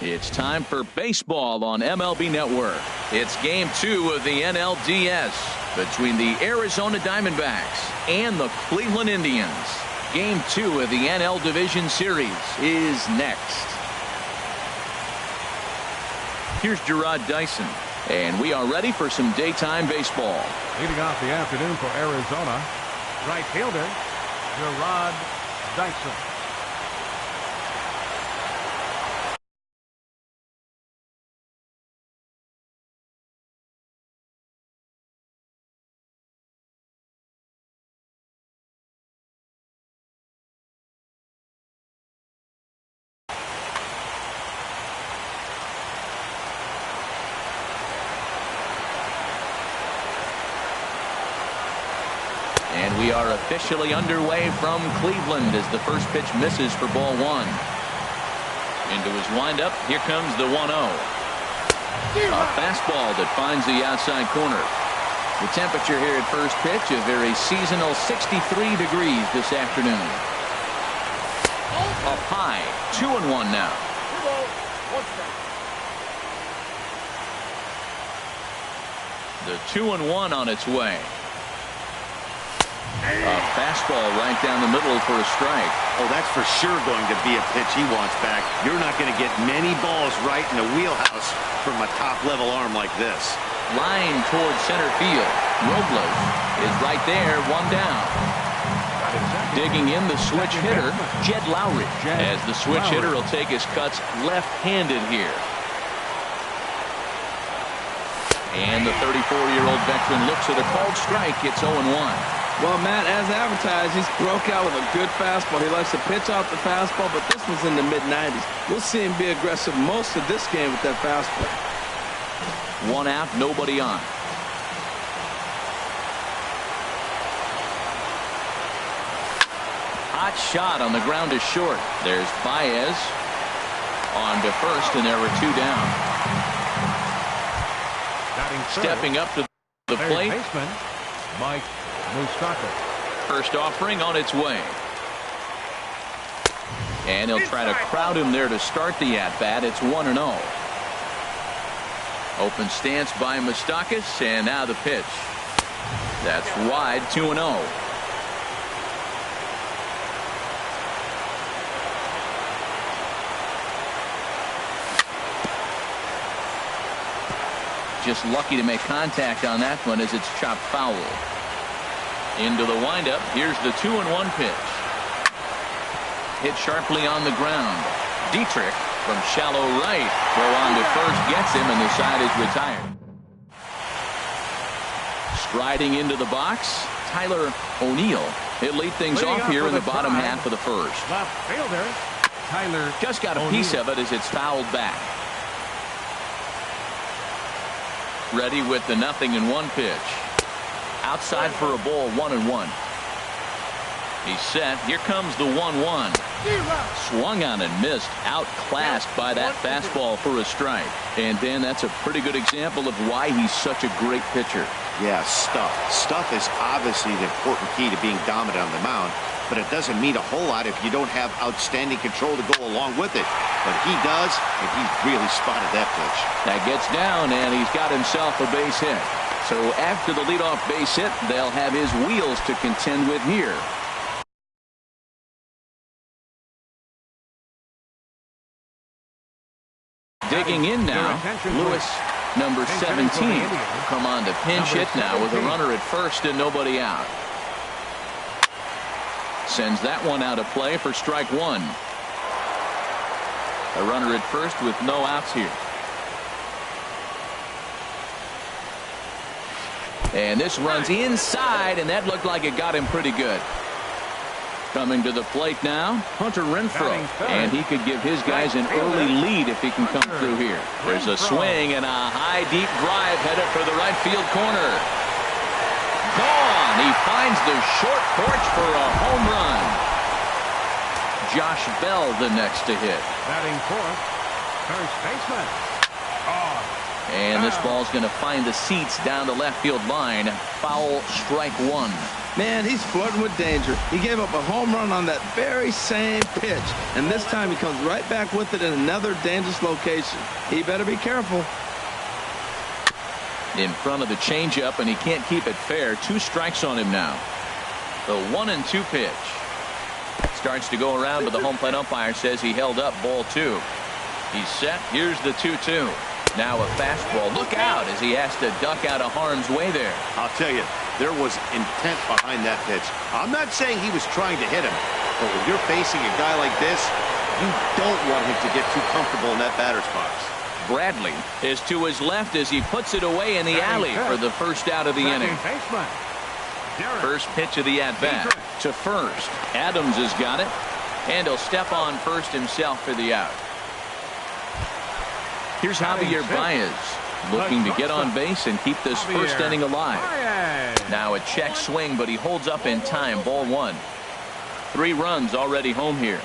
It's time for baseball on MLB Network. It's game 2 of the NLDS between the Arizona Diamondbacks and the Cleveland Indians. Game 2 of the NL Division Series is next. Here's Gerard Dyson, and we are ready for some daytime baseball. Leading off the afternoon for Arizona, right fielder Gerard Dyson. And we are officially underway from Cleveland as the first pitch misses for ball 1. Into his windup, here comes the 1-0. A fastball that finds the outside corner. The temperature here at first pitch, a very seasonal 63 degrees this afternoon. Up high, 2-1 now. The 2-1 on its way. A fastball right down the middle for a strike. Oh, that's for sure going to be a pitch he wants back. You're not going to get many balls right in the wheelhouse from a top-level arm like this. Line towards center field. Robles is right there, 1 down. Digging in the switch hitter, Jed Lowry. As the switch hitter will take his cuts left-handed here. And the 34-year-old veteran looks at a called strike. It's 0-1. Well, Matt, as advertised, he's broke out with a good fastball. He likes to pitch out the fastball, but this one's in the mid-90s. We'll see him be aggressive most of this game with that fastball. 1 out, nobody on. Hot shot on the ground is short. There's Baez on to first, and there were 2 down. Stepping up to the plate, baseman Mike Moustakas. First offering on its way. And he'll try to crowd him there to start the at-bat. It's 1-0. Open stance by Moustakas, and now the pitch. That's wide, 2-0. Just lucky to make contact on that one as it's chopped foul. Into the windup. Here's the 2-1 pitch. Hit sharply on the ground. Dietrich from shallow right. Throw on to first gets him, and the side is retired. Striding into the box, Tyler O'Neill. He'll lead things off here in the bottom half of the first. Left fielder Tyler just got a piece of it as it's fouled back. Ready with the 0-1 pitch. Outside for a ball, 1-1. He's set. Here comes the 1-1. Swung on and missed. Outclassed by that fastball for a strike. And Dan, that's a pretty good example of why he's such a great pitcher. Yeah, stuff. Stuff is obviously the important key to being dominant on the mound, but it doesn't mean a whole lot if you don't have outstanding control to go along with it. But he does, and he really spotted that pitch. That gets down, and he's got himself a base hit. So after the leadoff base hit, they'll have his wheels to contend with here. Digging in now, Lewis, number 17, will come on to pinch hit now with a runner at first and nobody out. Sends that one out of play for strike 1. A runner at first with no outs here. And this runs inside, and that looked like it got him pretty good. Coming to the plate now, Hunter Renfroe, and he could give his guys an early lead if he can come through here. There's a swing and a high deep drive headed for the right field corner. Gone. He finds the short porch for a home run. Josh Bell the next to hit. Batting fourth, first baseman. Oh, And this ball's going to find the seats down the left field line. Foul, strike one. Man, he's flirting with danger. He gave up a home run on that very same pitch. And this time he comes right back with it in another dangerous location. He better be careful. In front of the changeup, and he can't keep it fair. 2 strikes on him now. The 1-2 pitch. Starts to go around, but the home plate umpire says he held up ball 2. He's set. Here's the 2-2. Now a fastball. Look out as he has to duck out of harm's way there. I'll tell you, there was intent behind that pitch. I'm not saying he was trying to hit him, but when you're facing a guy like this, you don't want him to get too comfortable in that batter's box. Bradley is to his left as he puts it away in the alley for the first out of the inning. First pitch of the at-bat to first. Adams has got it, and he'll step on first himself for the out. Here's Javier Baez looking to get on base and keep this first inning alive. Now a check swing, but he holds up in time. Ball 1. 3 runs already home here.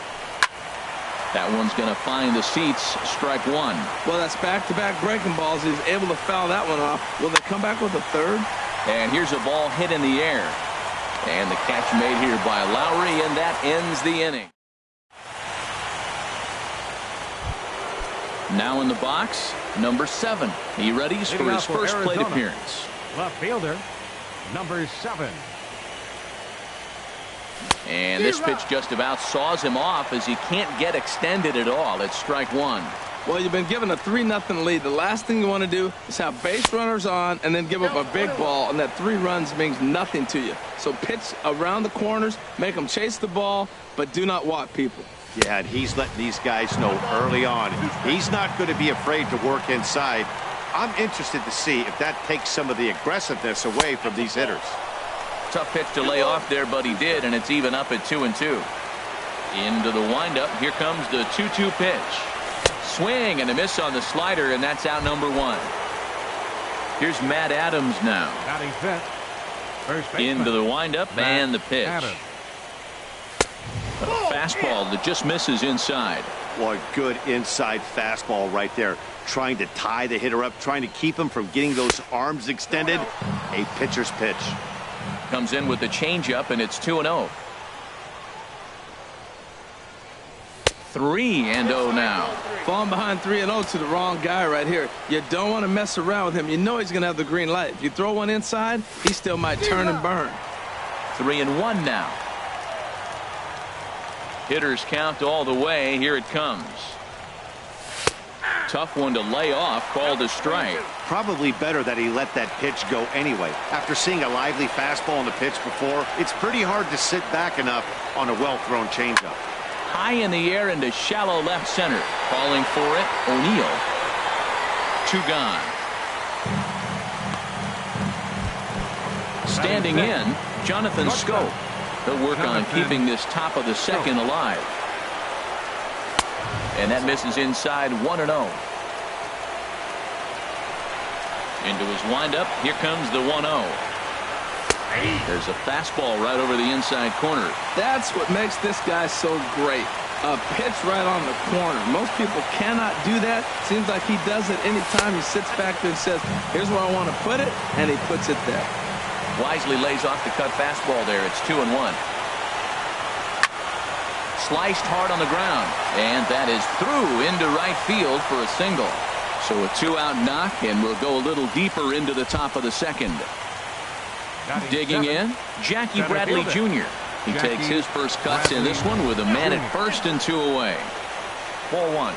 That one's going to find the seats. Strike 1. Well, that's back-to-back breaking balls. He's able to foul that one off. Will they come back with a third? And here's a ball hit in the air. And the catch made here by Lowry, and that ends the inning. Now in the box, number 7. He readies for his first plate appearance. Left fielder, number 7. And this pitch just about saws him off as he can't get extended at all. It's strike 1. Well, you've been given a 3-0 lead. The last thing you want to do is have base runners on and then give up a big ball, and that 3 runs means nothing to you. So pitch around the corners, make them chase the ball, but do not walk people. Yeah, and he's letting these guys know early on he's not going to be afraid to work inside. I'm interested to see if that takes some of the aggressiveness away from these hitters. Tough pitch to lay off there, but he did, and it's even up at 2-2. Into the windup. Here comes the 2-2 pitch. Swing and a miss on the slider, and that's out number 1. Here's Matt Adams now. Into the windup and the pitch. A fastball that just misses inside. Boy, good inside fastball right there. Trying to tie the hitter up, trying to keep him from getting those arms extended. A pitcher's pitch. Comes in with the changeup, and it's 2-0. 3-0 now. Falling behind 3-0 to the wrong guy right here. You don't want to mess around with him. You know he's going to have the green light. If you throw one inside, he still might turn and burn. 3-1 now. Hitters count all the way. Here it comes. Tough one to lay off. Called a strike. Probably better that he let that pitch go anyway. After seeing a lively fastball on the pitch before, it's pretty hard to sit back enough on a well-thrown changeup. High in the air into shallow left center. Calling for it, O'Neill. 2 gone. Standing in, Jonathan Scope. He'll work on keeping this top of the second alive. And that misses inside. 1-0. Into his windup. Here comes the 1-0. There's a fastball right over the inside corner. That's what makes this guy so great. A pitch right on the corner. Most people cannot do that. Seems like he does it anytime he sits back there and says, here's where I want to put it, and he puts it there. Wisely lays off the cut fastball there. It's 2-1. Sliced hard on the ground, and that is through into right field for a single. So a 2-out knock, and we'll go a little deeper into the top of the second. Digging in, Jackie Bradley Jr. He takes his first cuts in this one with a man at first and 2 away. 4-1.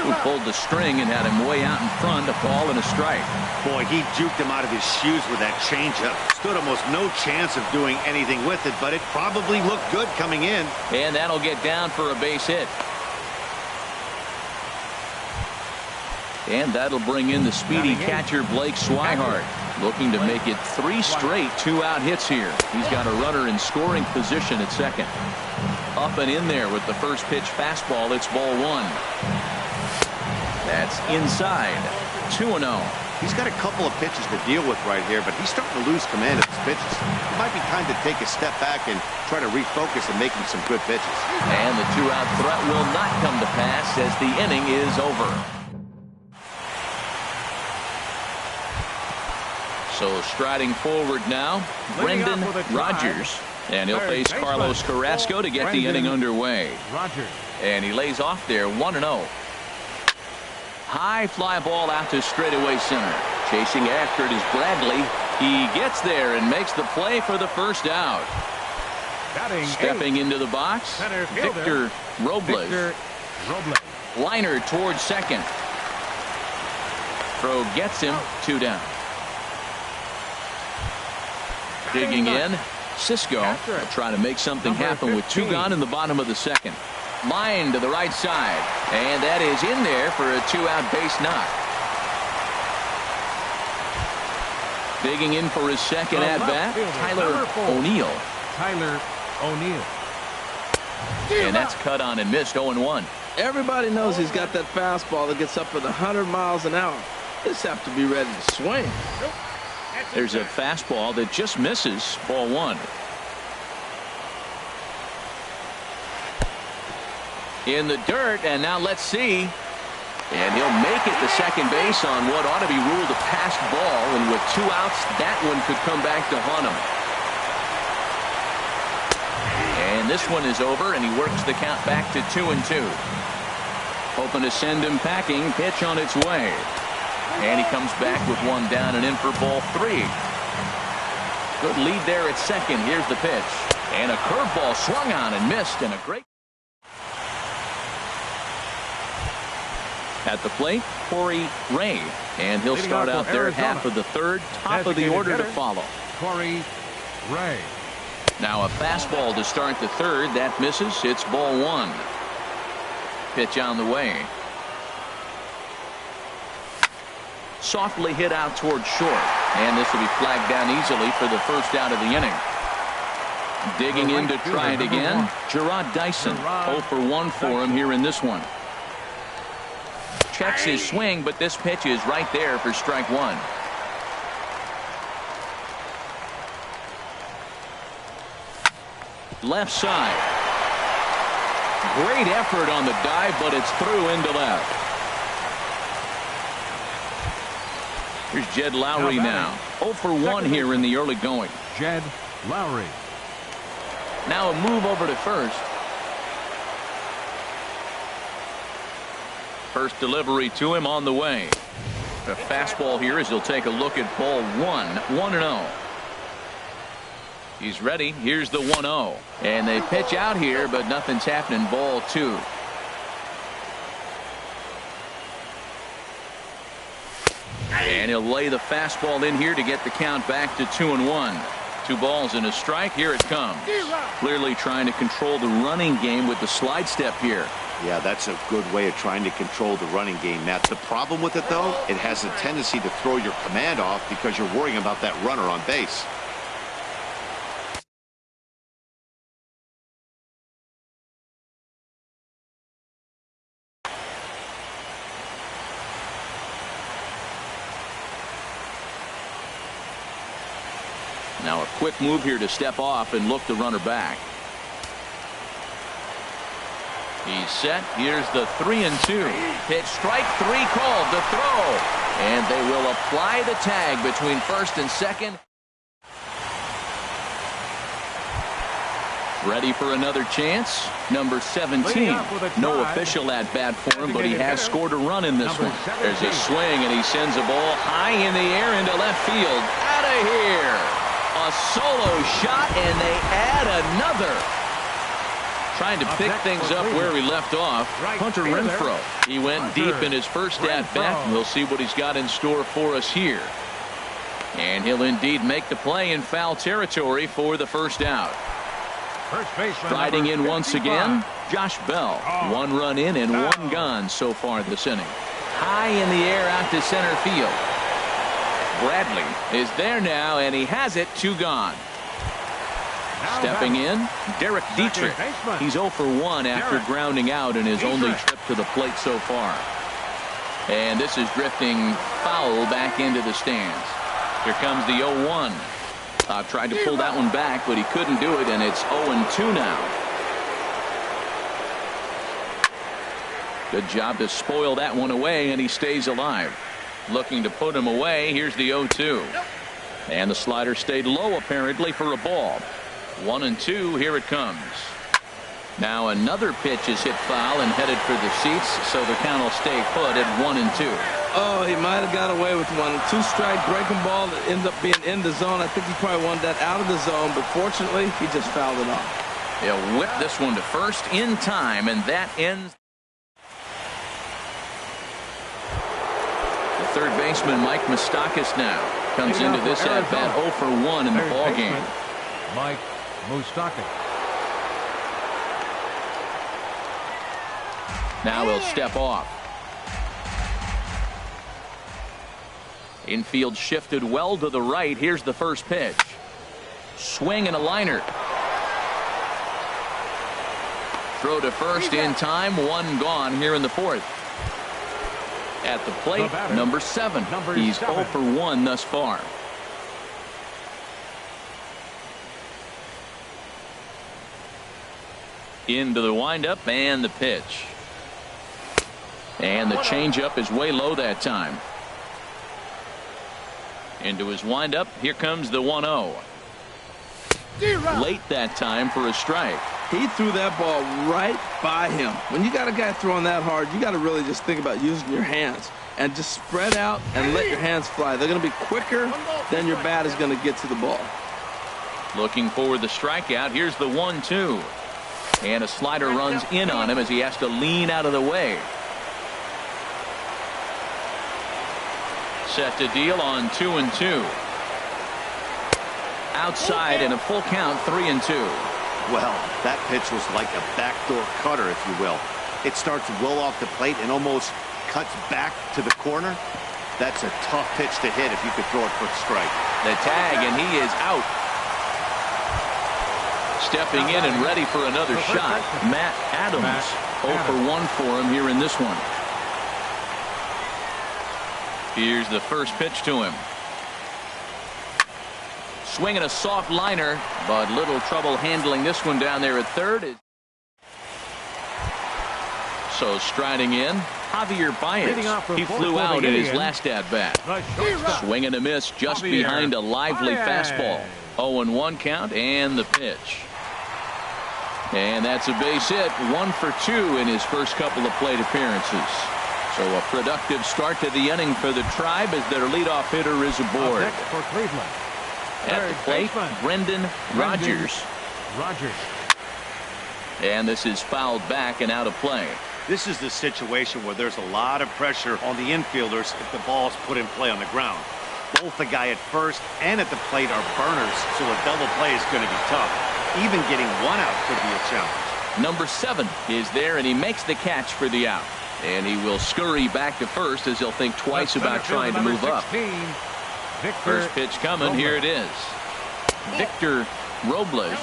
Who pulled the string and had him way out in front, a ball and a strike. Boy, he juked him out of his shoes with that changeup. Stood almost no chance of doing anything with it, but it probably looked good coming in. And that'll get down for a base hit. And that'll bring in the speedy catcher Blake Swihart, looking to make it 3 straight 2-out hits here. He's got a runner in scoring position at second. Up and in there with the first pitch fastball. It's ball 1. That's inside. 2-0. He's got a couple of pitches to deal with right here, but he's starting to lose command of his pitches. It might be time to take a step back and try to refocus and make him some good pitches. And the two-out threat will not come to pass as the inning is over. So striding forward now, Brendan Rodgers. And he'll face Carlos Carrasco to get the inning underway. And he lays off there 1-0. High fly ball out to straightaway center. Chasing after it is Bradley. He gets there and makes the play for the first out. Stepping into the box, Victor Robles. Liner towards second. Throw gets him, 2 down. Digging in, Cisco will try to make something happen with 2 gone in the bottom of the second. Line to the right side, and that is in there for a 2-out base knock. Digging in for his second at-bat, Tyler O'Neill. And that's cut on and missed, 0-1. Everybody knows he's got that fastball that gets up at 100 miles an hour. Just have to be ready to swing. There's a fastball that just misses, ball 1. In the dirt, and now let's see. And he'll make it to second base on what ought to be ruled a passed ball, and with 2 outs, that one could come back to haunt him. And this one is over, and he works the count back to 2-2. Hoping to send him packing, pitch on its way. And he comes back with 1 down and in for ball 3. Good lead there at second. Here's the pitch. And a curveball swung on and missed, and a great. At the plate, Corey Ray. And he'll start out there at half of the third, top of the order to follow. Corey Ray. Now a fastball to start the third. That misses. It's ball 1. Pitch on the way. Softly hit out towards short. And this will be flagged down easily for the first out of the inning. Digging in to try it again, Gerard Dyson. 0 for 1 for him here in this one. Checks his swing, but this pitch is right there for strike 1. Left side. Great effort on the dive, but it's through into left. Here's Jed Lowry now. 0 for 1 here in the early going. Jed Lowry. Now a move over to first. First delivery to him on the way. A fastball here as he'll take a look at ball 1. 1-0. He's ready. Here's the 1-0. And they pitch out here, but nothing's happening. Ball 2. And he'll lay the fastball in here to get the count back to 2-1. 2 balls and a strike. Here it comes. Clearly trying to control the running game with the slide step here. Yeah, that's a good way of trying to control the running game, Matt. The problem with it, though, it has a tendency to throw your command off because you're worrying about that runner on base. Now a quick move here to step off and look the runner back. He's set. Here's the 3-2. Pitch strike 3 called. The throw. And they will apply the tag between first and second. Ready for another chance. Number 17. No official at bat for him, but he has scored a run in this one. There's a swing, and he sends a ball high in the air into left field. Out of here. A solo shot, and they add another. Trying to pick things up where he left off. Hunter Renfroe. He went deep in his first at-bat. We'll see what he's got in store for us here. And he'll indeed make the play in foul territory for the first out. Striding in once again, Josh Bell. 1 run in and 1 gone so far this inning. High in the air out to center field. Bradley is there now, and he has it. 2 gone. Stepping in, Derek Dietrich. He's 0 for 1 after grounding out in his only trip to the plate so far. And this is drifting foul back into the stands. Here comes the 0-1. Tried to pull that one back, but he couldn't do it, and it's 0-2 now. Good job to spoil that one away, and he stays alive. Looking to put him away. Here's the 0-2. And the slider stayed low, apparently, for a ball. 1-2. Here it comes. Now another pitch is hit foul and headed for the seats, so the count will stay put at 1-2. Oh, he might have got away with one. 2-strike breaking ball that ends up being in the zone. I think he probably wanted that out of the zone, but fortunately, he just fouled it off. He'll whip this one to first in time, and that ends. The third baseman, Mike Moustakas, now comes into this at bat 0 for 1 in the ball game. Mike Moustakas. Now he'll step off. Infield shifted well to the right. Here's the first pitch. Swing and a liner. Throw to first in time. One gone here in the fourth. At the plate, number 7. He's 0 for 1 thus far. Into the windup and the pitch. And the changeup is way low that time. Into his windup. Here comes the 1-0. Late that time for a strike. He threw that ball right by him. When you got a guy throwing that hard, you got to really just think about using your hands and just spread out and let your hands fly. They're going to be quicker than your bat is going to get to the ball. Looking for the strikeout. Here's the 1-2. And a slider runs in on him as he has to lean out of the way. Set to deal on 2-2. Outside and a full count, 3-2. Well, that pitch was like a backdoor cutter, if you will. It starts well off the plate and almost cuts back to the corner. That's a tough pitch to hit if you could throw it for a strike. The tag, and he is out. Stepping in and ready for another shot, Matt Adams. 0 for 1 for him here in this one. Here's the first pitch to him. Swinging a soft liner, but little trouble handling this one down there at third. So striding in, Javier Baez. He flew out in his last at-bat. Swing and a miss just behind a lively fastball. 0-1 count and the pitch. And that's a base hit. 1 for 2 in his first couple of plate appearances. So a productive start to the inning for the Tribe as their leadoff hitter is aboard. For Cleveland. At the plate, Brendan Rodgers. And this is fouled back and out of play. This is the situation where there's a lot of pressure on the infielders if the ball's put in play on the ground. Both the guy at first and at the plate are burners, so a double play is going to be tough. Even getting one out could be a challenge. Number 7 is there, and he makes the catch for the out. And he will scurry back to first as he'll think twice about trying to move up. First pitch coming. Here it is. Victor Robles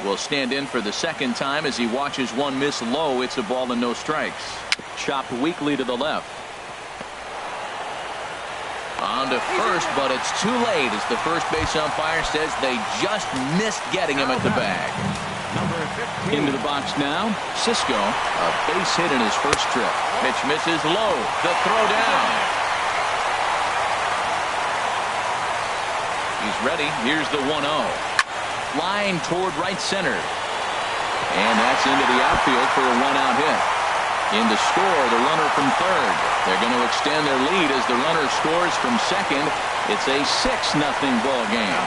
will stand in for the second time as he watches one miss low. It's a ball and no strikes. Chopped weakly to the left. On to first, but it's too late as the first base umpire says they just missed getting him at the bag. Into the box now, Cisco, a base hit in his first trip. Pitch misses low. The throw down. He's ready. Here's the 1-0. Line toward right center. And that's into the outfield for a 1-out hit. In to score, the runner from third. They're going to extend their lead as the runner scores from second. It's a 6-0 ball game.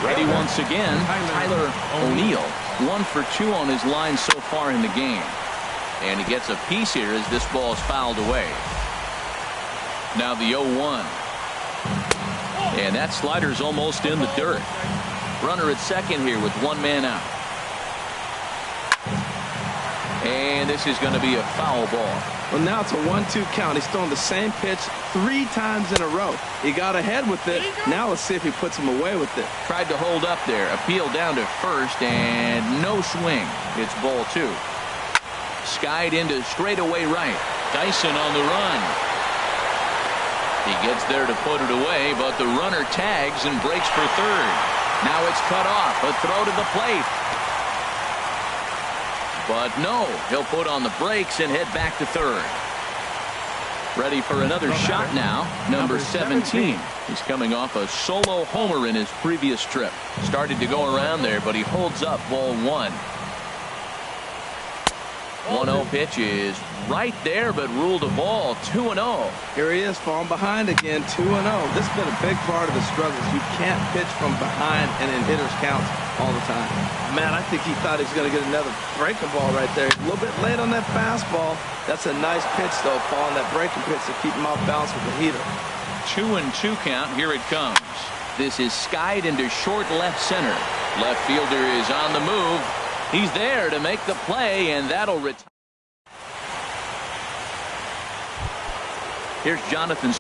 Ready once again, Tyler O'Neill. 1 for 2 on his line so far in the game. And he gets a piece here as this ball is fouled away. Now the 0-1. And that slider's almost in the dirt. Runner at second here with one man out. And this is going to be a foul ball. Well, now it's a 1-2 count. He's throwing the same pitch 3 times in a row. He got ahead with it. Now let's see if he puts him away with it. Tried to hold up there. Appeal down to first and no swing. It's ball 2. Skied into straightaway right. Dyson on the run. He gets there to put it away, but the runner tags and breaks for third. Now it's cut off. A throw to the plate. But no, he'll put on the brakes and head back to third. Ready for another shot now, number 17. He's coming off a solo homer in his previous trip. Started to go around there, but he holds up ball one. 1-0 pitch is right there, but ruled a ball. 2-0. Here he is, falling behind again, 2-0. This has been a big part of his struggles. You can't pitch from behind and in hitters' counts all the time. Man, I think he thought he was going to get another breaking ball right there. A little bit late on that fastball. That's a nice pitch, though, following that breaking pitch to keep him off balance with the heater. 2-2 count. Here it comes. This is skied into short left center. Left fielder is on the move. He's there to make the play, and that'll retire. Here's Jonathan.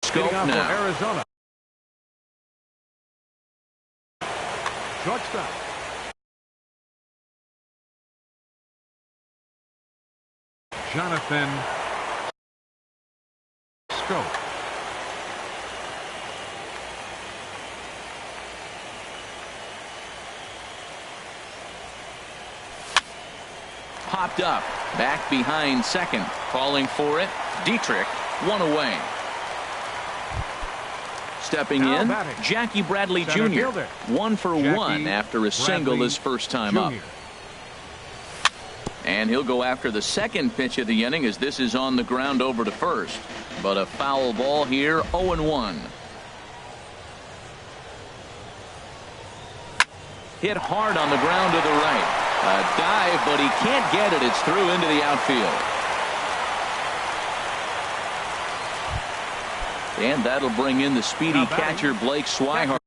Scope now. Arizona. Shortstop. Jonathan Scope. Popped up. Back behind second. Calling for it. Dietrich. One away. Stepping in, Jackie Bradley Jr. 1 for 1 after a single his first time up. And he'll go after the second pitch of the inning as this is on the ground over to first. But a foul ball here, 0-1. Hit hard on the ground to the right. A dive, but he can't get it. It's through into the outfield. And that'll bring in the speedy catcher Blake Swihart.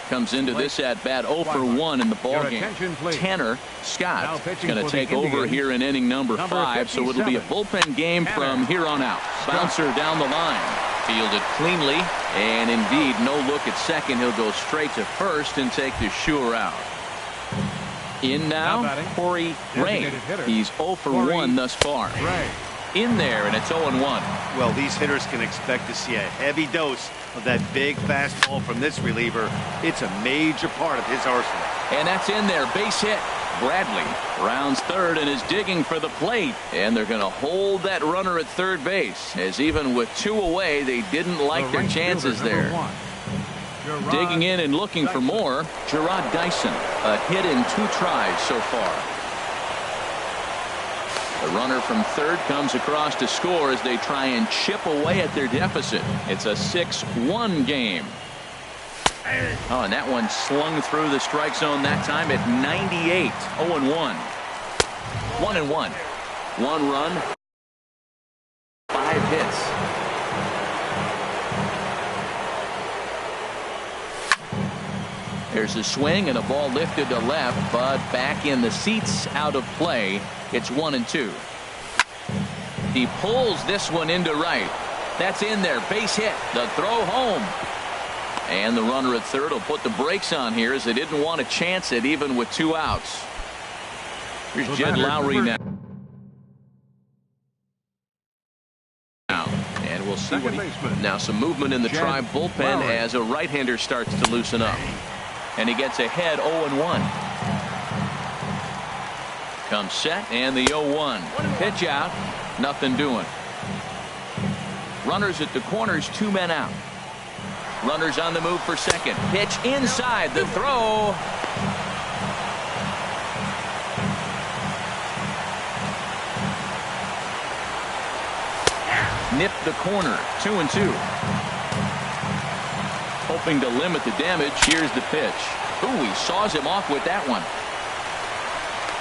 Comes into this at bat 0 for 1 in the ballgame. Tanner Scott is going to take over here in inning number 5, so it'll be a bullpen game from here on out. Bouncer down the line. Fielded cleanly, and indeed no look at second. He'll go straight to first and take the sure out. In now, Corey Ray. He's 0 for 1 thus far. In there, and it's 0-1. Well, these hitters can expect to see a heavy dose of that big fastball from this reliever. It's a major part of his arsenal. And that's in there. Base hit. Bradley rounds third and is digging for the plate. And they're going to hold that runner at third base, as even with 2 away, they didn't like their chances there. Digging in and looking for more, Gerard Dyson. A hit in 2 tries so far. The runner from third comes across to score as they try and chip away at their deficit. It's a 6-1 game. Oh, and that one slung through the strike zone that time at 98. 0-1. 1-1. 1 run, 5 hits. There's a swing and a ball lifted to left, but back in the seats, out of play. It's 1-2. He pulls this one into right. That's in there. Base hit. The throw home. And the runner at third will put the brakes on here as they didn't want to chance it even with 2 outs. Here's Jed Lowry now. And we'll see what he... Now some movement in the Tribe bullpen as a right-hander starts to loosen up. And he gets ahead 0-1. Comes set and the 0-1. Pitch out. Nothing doing. Runners at the corners, 2 men out. Runners on the move for second. Pitch inside. The throw. Nipped the corner. 2-2. Hoping to limit the damage. Here's the pitch. Ooh, he saws him off with that one.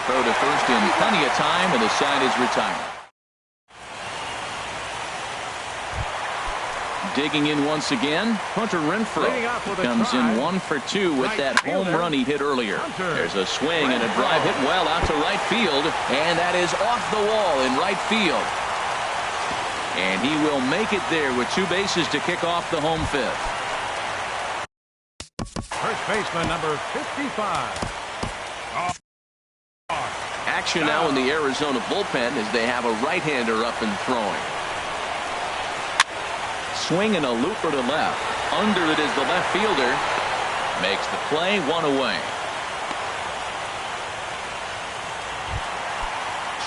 Throw to first in plenty of time, and the side is retired. Digging in once again, Hunter Renfroe comes in 1 for 2 with that home run he hit earlier. There's a swing and a drive hit well out to right field, and that is off the wall in right field. And he will make it there with 2 bases to kick off the home fifth. First baseman number 55. Action now in the Arizona bullpen as they have a right-hander up and throwing. Swing and a looper to left. Under it is the left fielder. Makes the play, 1 away.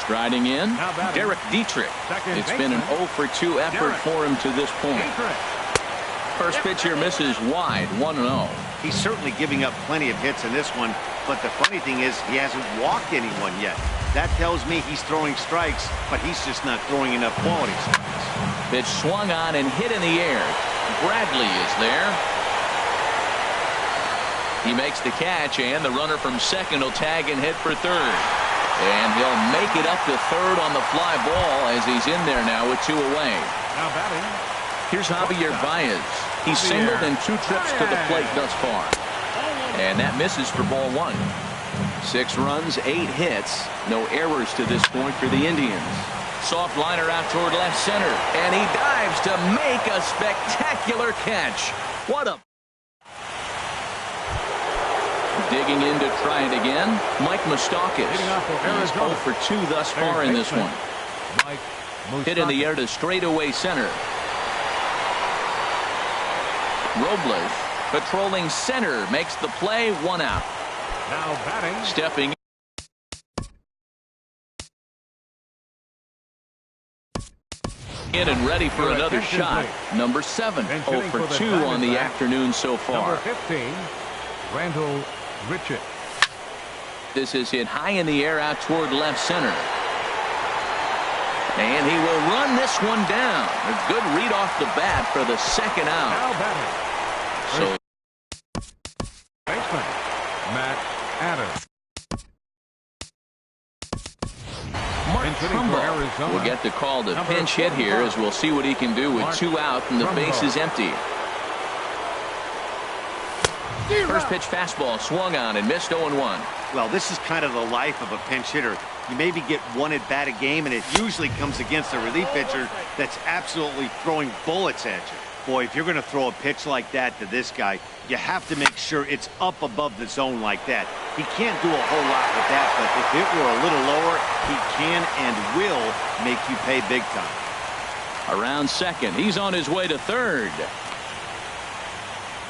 Striding in, Derek Dietrich. It's been an 0 for 2 effort for him to this point. First pitch here misses wide, 1-0. He's certainly giving up plenty of hits in this one, but the funny thing is he hasn't walked anyone yet. That tells me he's throwing strikes, but he's just not throwing enough quality strikes. Pitch swung on and hit in the air. Bradley is there. He makes the catch, and the runner from second will tag and hit for third. And he'll make it up to third on the fly ball as he's in there now with 2 away. Now batting. Here's Javier Baez. He's singled in 2 trips to the plate thus far. And that misses for ball 1. 6 runs, 8 hits. No errors to this point for the Indians. Soft liner out toward left center. And he dives to make a spectacular catch. What a... Digging in to try it again, Mike Moustakas. He's 0 for 2 thus far in this one. Hit in the air to straightaway center. Robles patrolling center makes the play, 1 out. Now batting. Stepping in and ready for another shot. Number 7, 0 for 2 on the afternoon so far. Number 15, Randall Richard. This is hit high in the air out toward left center. And he will run this one down. A good read off the bat for the second out. Now batting. So Baseman, Matt Adams. Mark Trumbo will get the call to pinch hit here as we'll see what he can do with 2 out and the base is empty. First pitch fastball swung on and missed 0-1. Well, this is kind of the life of a pinch hitter. You maybe get 1 at bat a game, and it usually comes against a relief pitcher that's absolutely throwing bullets at you. Boy, if you're going to throw a pitch like that to this guy, you have to make sure it's up above the zone like that. He can't do a whole lot with that, but if it were a little lower, he can and will make you pay big time. Around second, he's on his way to third.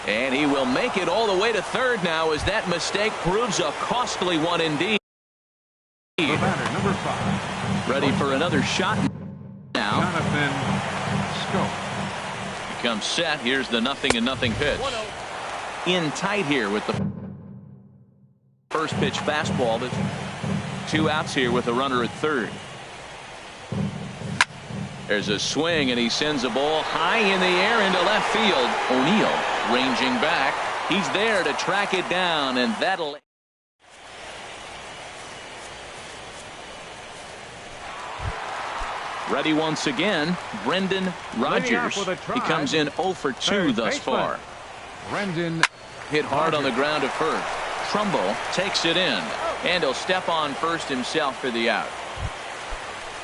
And he will make it all the way to third now as that mistake proves a costly one indeed. The batter, number 5. Ready for another shot now. Jonathan Scope. Becomes set. Here's the 0-0 pitch. In tight here with the first pitch fastball. There's 2 outs here with a runner at third. There's a swing and he sends a ball high in the air into left field. O'Neill ranging back. He's there to track it down, and that'll... Ready once again, Brendan Rodgers. He comes in 0 for 2 thus far. Brendan hit hard on the ground at first. Trumbo takes it in, and he'll step on first himself for the out.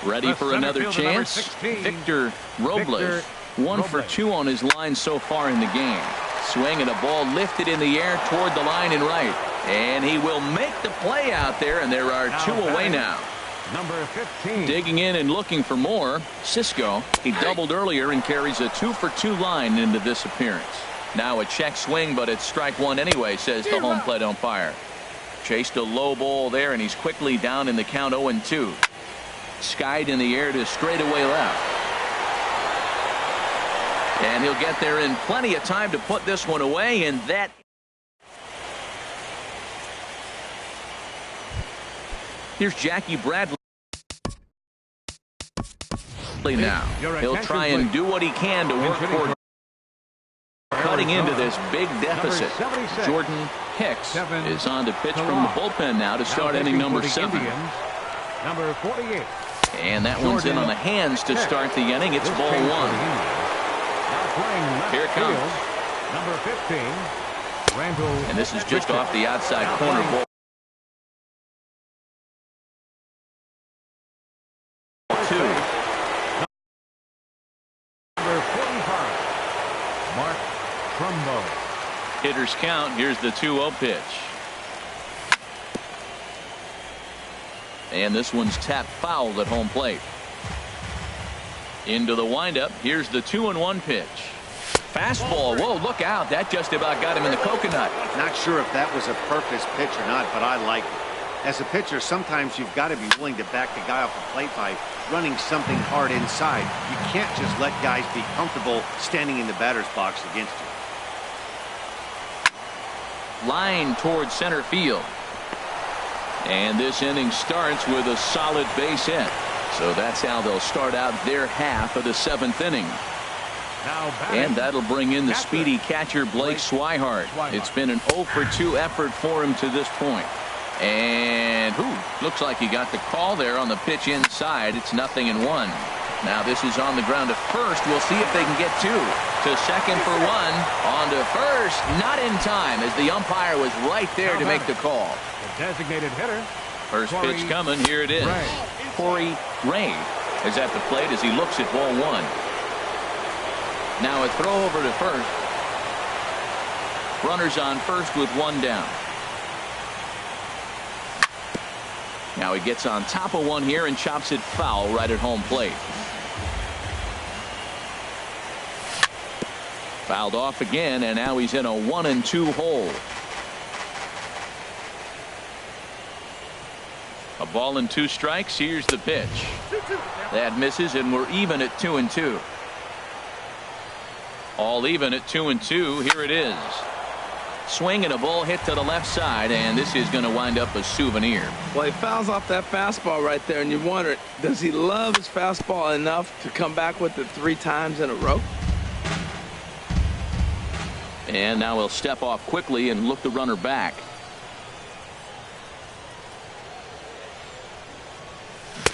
Ready for another chance. Victor Robles, 1 for 2 on his line so far in the game. Swing and a ball lifted in the air toward the line and right. And he will make the play out there, and there are 2 away now. Number 15. Digging in and looking for more. Cisco, he doubled earlier and carries a 2 for 2 line into this appearance. Now a check swing, but it's strike 1 anyway, says the home plate umpire. Chased a low ball there, and he's quickly down in the count 0-2. Skied in the air to straightaway left. And he'll get there in plenty of time to put this one away, and that... Here's Jackie Bradley now. He'll try and do what he can to work toward cutting into this big deficit. Jordan Hicks is on to pitch from the bullpen now to start inning number 7. Number 48. And that one's in on the hands to start the inning. It's ball 1. Now playing left Here it comes. field, number 15, Randall. And this is just Richard. off the outside Now corner playing ball. Two. Number 45, Mark Trumbo. Hitters count. Here's the 2-0 pitch. And this one's tapped foul at home plate. Into the windup. Here's the 2-1 pitch. Fastball. Whoa, look out. That just about got him in the coconut. Not sure if that was a purpose pitch or not, but I like it. As a pitcher, sometimes you've got to be willing to back the guy off the plate by running something hard inside. You can't just let guys be comfortable standing in the batter's box against you. Line towards center field. And this inning starts with a solid base hit. So that's how they'll start out their half of the 7th inning. Now batting, And that'll bring in the catcher. speedy catcher Blake Swihart. It's been an 0 for 2 effort for him to this point. And looks like he got the call there on the pitch inside. It's 0-1. Now this is on the ground to first. We'll see if they can get 2. To second for 1. On to first. Not in time as the umpire was right there to make the call. The designated hitter. First Corey pitch coming. Here it is. Ray. Corey Ray is at the plate as he looks at ball 1. Now a throw over to first. Runners on first with 1 down. Now he gets on top of 1 here and chops it foul right at home plate. Fouled off again, and now he's in a 1-2 hole. A ball and 2 strikes. Here's the pitch. That misses, and we're even at 2-2. All even at 2-2. Here it is. Swing and a ball hit to the left side, and this is going to wind up a souvenir. Well, he fouls off that fastball right there, and you wonder, does he love his fastball enough to come back with it 3 times in a row? And now he'll step off quickly and look the runner back.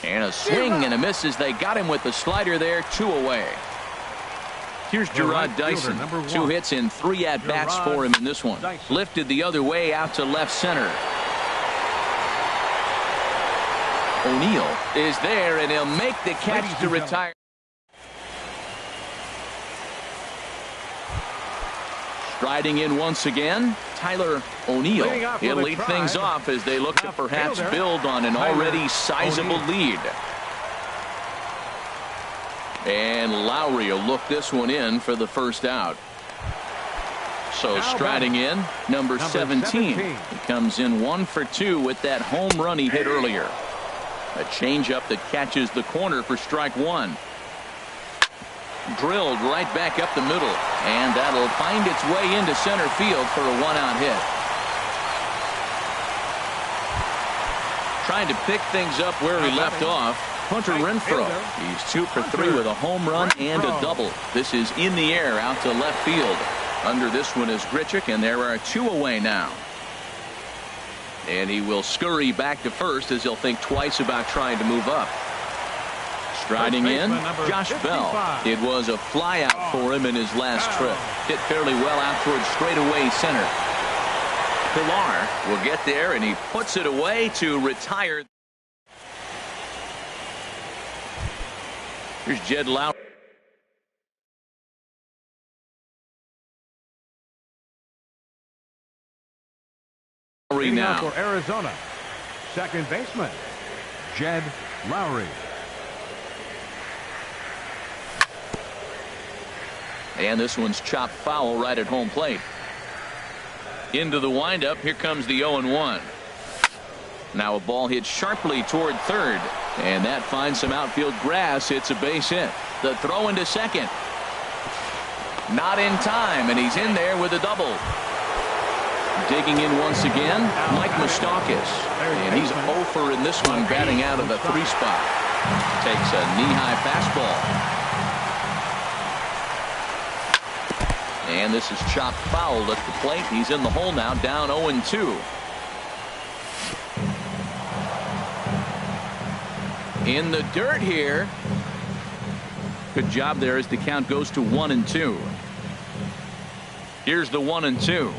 And a swing and a miss as they got him with the slider there. 2 away. Here's Gerard Dyson. 2 hits in 3 at-bats for him in this one. Lifted the other way out to left center. O'Neill is there, and he'll make the catch to retire. Striding in once again, Tyler O'Neill. He'll lead things off as they look to perhaps build on an already sizable lead. And Lowry will look this one in for the first out. So striding in, number 17. He comes in 1 for 2 with that home run he hit earlier. A changeup that catches the corner for strike 1. Drilled right back up the middle, and that'll find its way into center field for a 1-out hit. Trying to pick things up where he left off, Hunter Renfroe. He's 2 for 3 with a home run and a double. This is in the air out to left field. Under this one is Grichuk, and there are 2 away now. And he will scurry back to first as he'll think twice about trying to move up. Striding in, Josh Bell. It was a fly out for him in his last trip. Hit fairly well out towards straightaway center. Pilar will get there, and he puts it away to retire. Here's Jed Lowry. Now for Arizona, second baseman Jed Lowry. And this one's chopped foul right at home plate. Into the windup. Here comes the 0-1. Now a ball hit sharply toward third, and that finds some outfield grass. It's a base hit. The throw into second. Not in time, and he's in there with a double. Digging in once again, Mike Moustakas, and he's 0 for in this one, batting out of the 3 spot. Takes a knee-high fastball. And this is chopped foul at the plate. He's in the hole now, down 0-2. In the dirt here. Good job there as the count goes to 1-2. Here's the 1-2.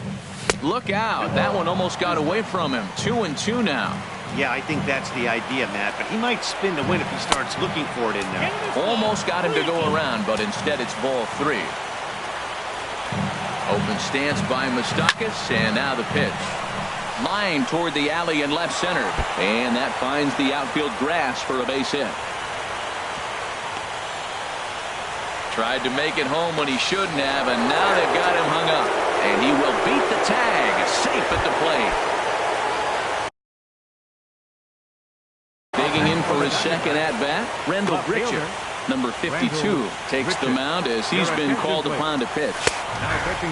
Look out. That one almost got away from him. 2-2 now. Yeah, I think that's the idea, Matt, but he might spin to win if he starts looking for it in there. Almost got him to go around, but instead it's ball 3. Open stance by Moustakas, and now the pitch. Line toward the alley and left center, and that finds the outfield grass for a base hit. Tried to make it home when he shouldn't have, and now they've got him hung up. And he will beat the tag, safe at the plate. Digging in for his second at-bat, Rendell Grichuk, number 52, takes the mound as he's been called upon to pitch.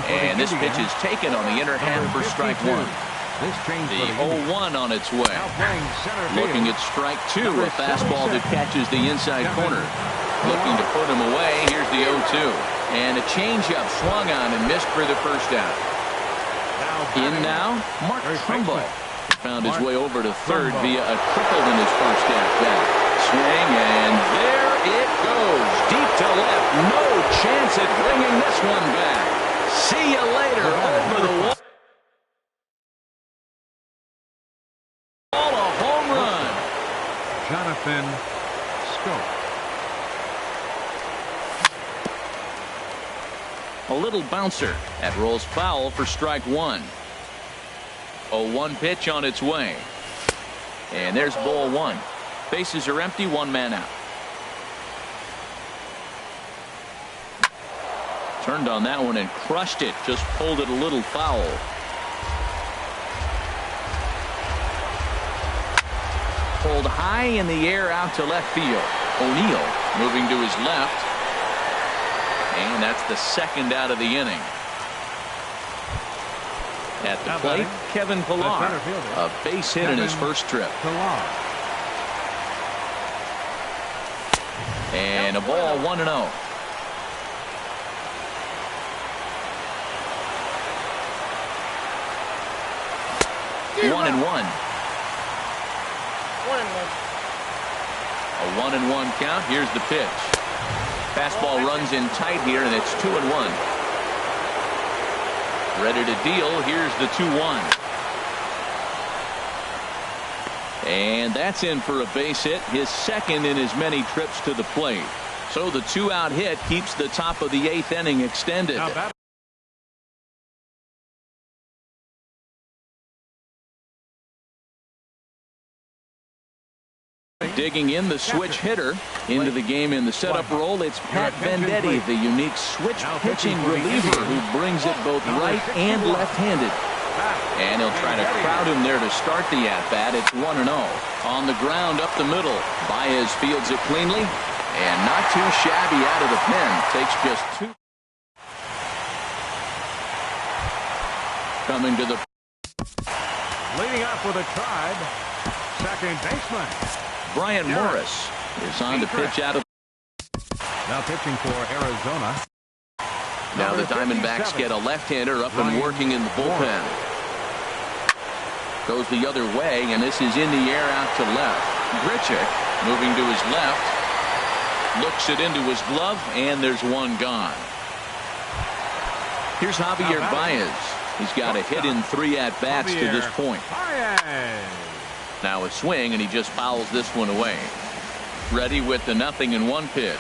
And this pitch is taken on the inner half for strike 1. The 0-1 on its way. Looking at strike 2, a fastball that catches the inside corner. Looking to put him away. Here's the 0-2. And a changeup swung on and missed for the first out. In now, Mark Trumbo. Found his way over to third via a triple in his first at-bat. Swing, and there it goes. Deep to left. No chance at bringing this one back. See you later. Over the wall. A home run. Jonathan Scope. A little bouncer. That rolls foul for strike 1. 0-1 pitch on its way. And there's ball 1. Bases are empty, 1 man out. Turned on that one and crushed it. Just pulled it a little foul. Pulled high in the air out to left field. O'Neill moving to his left. And that's the second out of the inning. At the plate, Kevin Pillar, a base hit in his first trip. And a ball, 1-0. One and one. A 1-1 count. Here's the pitch. Fastball runs in tight here, and it's 2-1. Ready to deal. Here's the 2-1. And that's in for a base hit, his second in as many trips to the plate. So the 2-out hit keeps the top of the 8th inning extended. Digging in, the switch hitter into the game in the setup role. It's Pat Venditti, the unique switch pitching reliever who brings it both right and left-handed. And he'll try to crowd him there to start the at-bat. It's 1-0. On the ground up the middle. Baez fields it cleanly. And not too shabby out of the pen. Takes just 2. Coming to the... Leading off with a Tribe, second baseman Brian Morris is on to pitch out of... Now pitching for Arizona. Now the Diamondbacks get a left-hander up and working in the bullpen. Goes the other way, and this is in the air out to left. Grichuk moving to his left. Looks it into his glove, and there's one gone. Here's Javier Baez. He's got a hit in 3 at-bats to this point. Now a swing, and he just fouls this one away. Ready with the 0-1 pitch.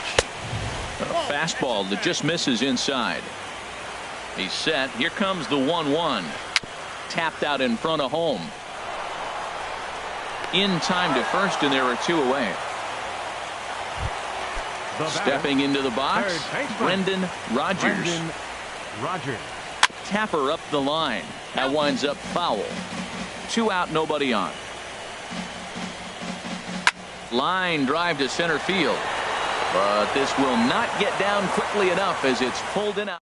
A fastball that just misses inside. He's set. Here comes the 1-1. Tapped out in front of home. In time to first, and there are 2 away. Stepping into the box, Brendan Rodgers. Tapper up the line. That winds up foul. 2 out, nobody on. Line drive to center field. But this will not get down quickly enough as it's pulled in out.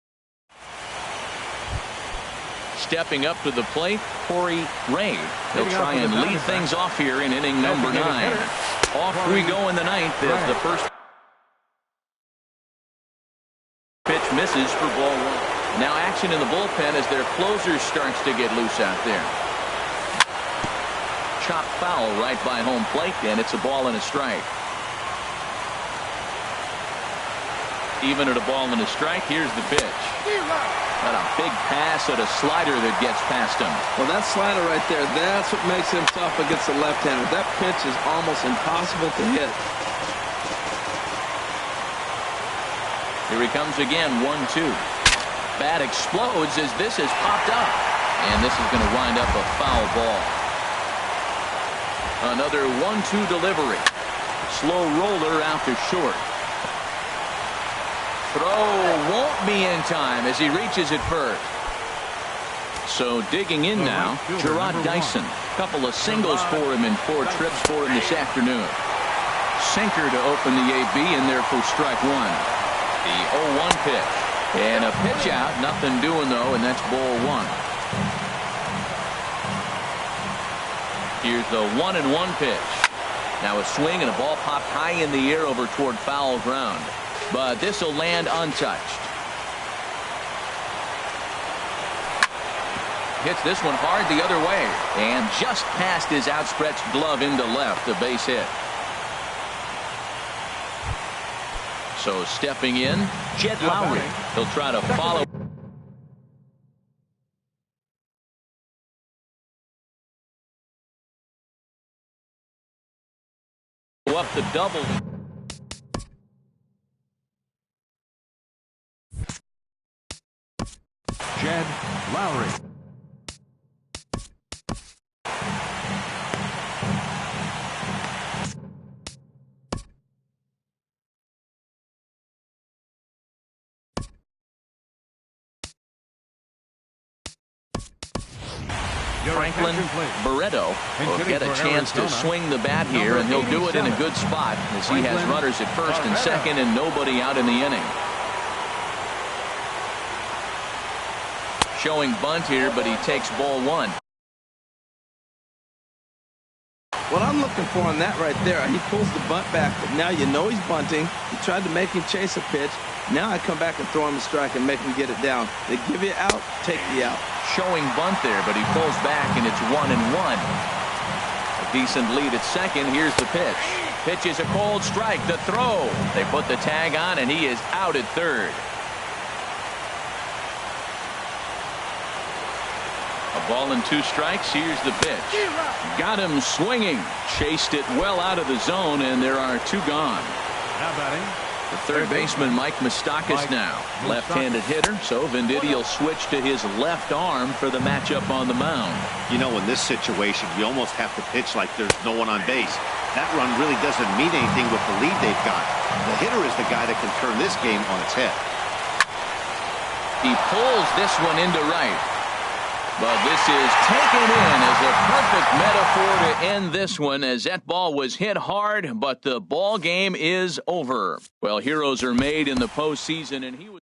Stepping up to the plate, Corey Ray. He'll try and lead things off here in inning number 9. Off we go in the 9th as the first pitch misses for ball 1. Now action in the bullpen as their closer starts to get loose out there. Chop foul right by home plate, and it's a ball and a strike. Even at a ball and a strike, here's the pitch. Got a big pass at a slider that gets past him. Well, that slider right there, that's what makes him tough against the left-hander. That pitch is almost impossible to hit. Here he comes again, 1-2. Bat explodes as this is popped up. And this is going to wind up a foul ball. Another 1-2 delivery. Slow roller out to short. Throw won't be in time as he reaches it first. So digging in now, Gerard Dyson. Couple of singles for him in 4 trips for him this afternoon. Sinker to open the AB in there for strike 1. The 0-1 pitch. And a pitch out, nothing doing though, and that's ball 1. Here's the 1-1 pitch. Now a swing and a ball popped high in the air over toward foul ground. But this will land untouched. Hits this one hard the other way. And just past his outstretched glove into left, a base hit. So stepping in, Jed Lowry. He'll try to follow up the double. Jed Lowry. Franklin Barreto will get a chance to swing the bat here, and he'll do it in a good spot as he has runners at first and second and nobody out in the inning. Showing bunt here, but he takes ball 1. What I'm looking for on that right there, he pulls the bunt back, but now you know he's bunting. You tried to make him chase a pitch. Now I come back and throw him a strike and make him get it down. They give you out, take the out. Showing bunt there, but he pulls back and it's 1-1. A decent lead at second. Here's the pitch. Pitch is a cold strike. The throw. They put the tag on and he is out at third. A ball and 2 strikes. Here's the pitch. Got him swinging. Chased it well out of the zone, and there are 2 gone. Now batting, The third baseman, Mike Moustakas now. Left-handed hitter, so Venditti will switch to his left arm for the matchup on the mound. You know, in this situation, you almost have to pitch like there's no one on base. That run really doesn't mean anything with the lead they've got. The hitter is the guy that can turn this game on its head. He pulls this one into right. But this is taken in as a perfect metaphor to end this one, as that ball was hit hard, but the ball game is over. Well, heroes are made in the postseason, and he was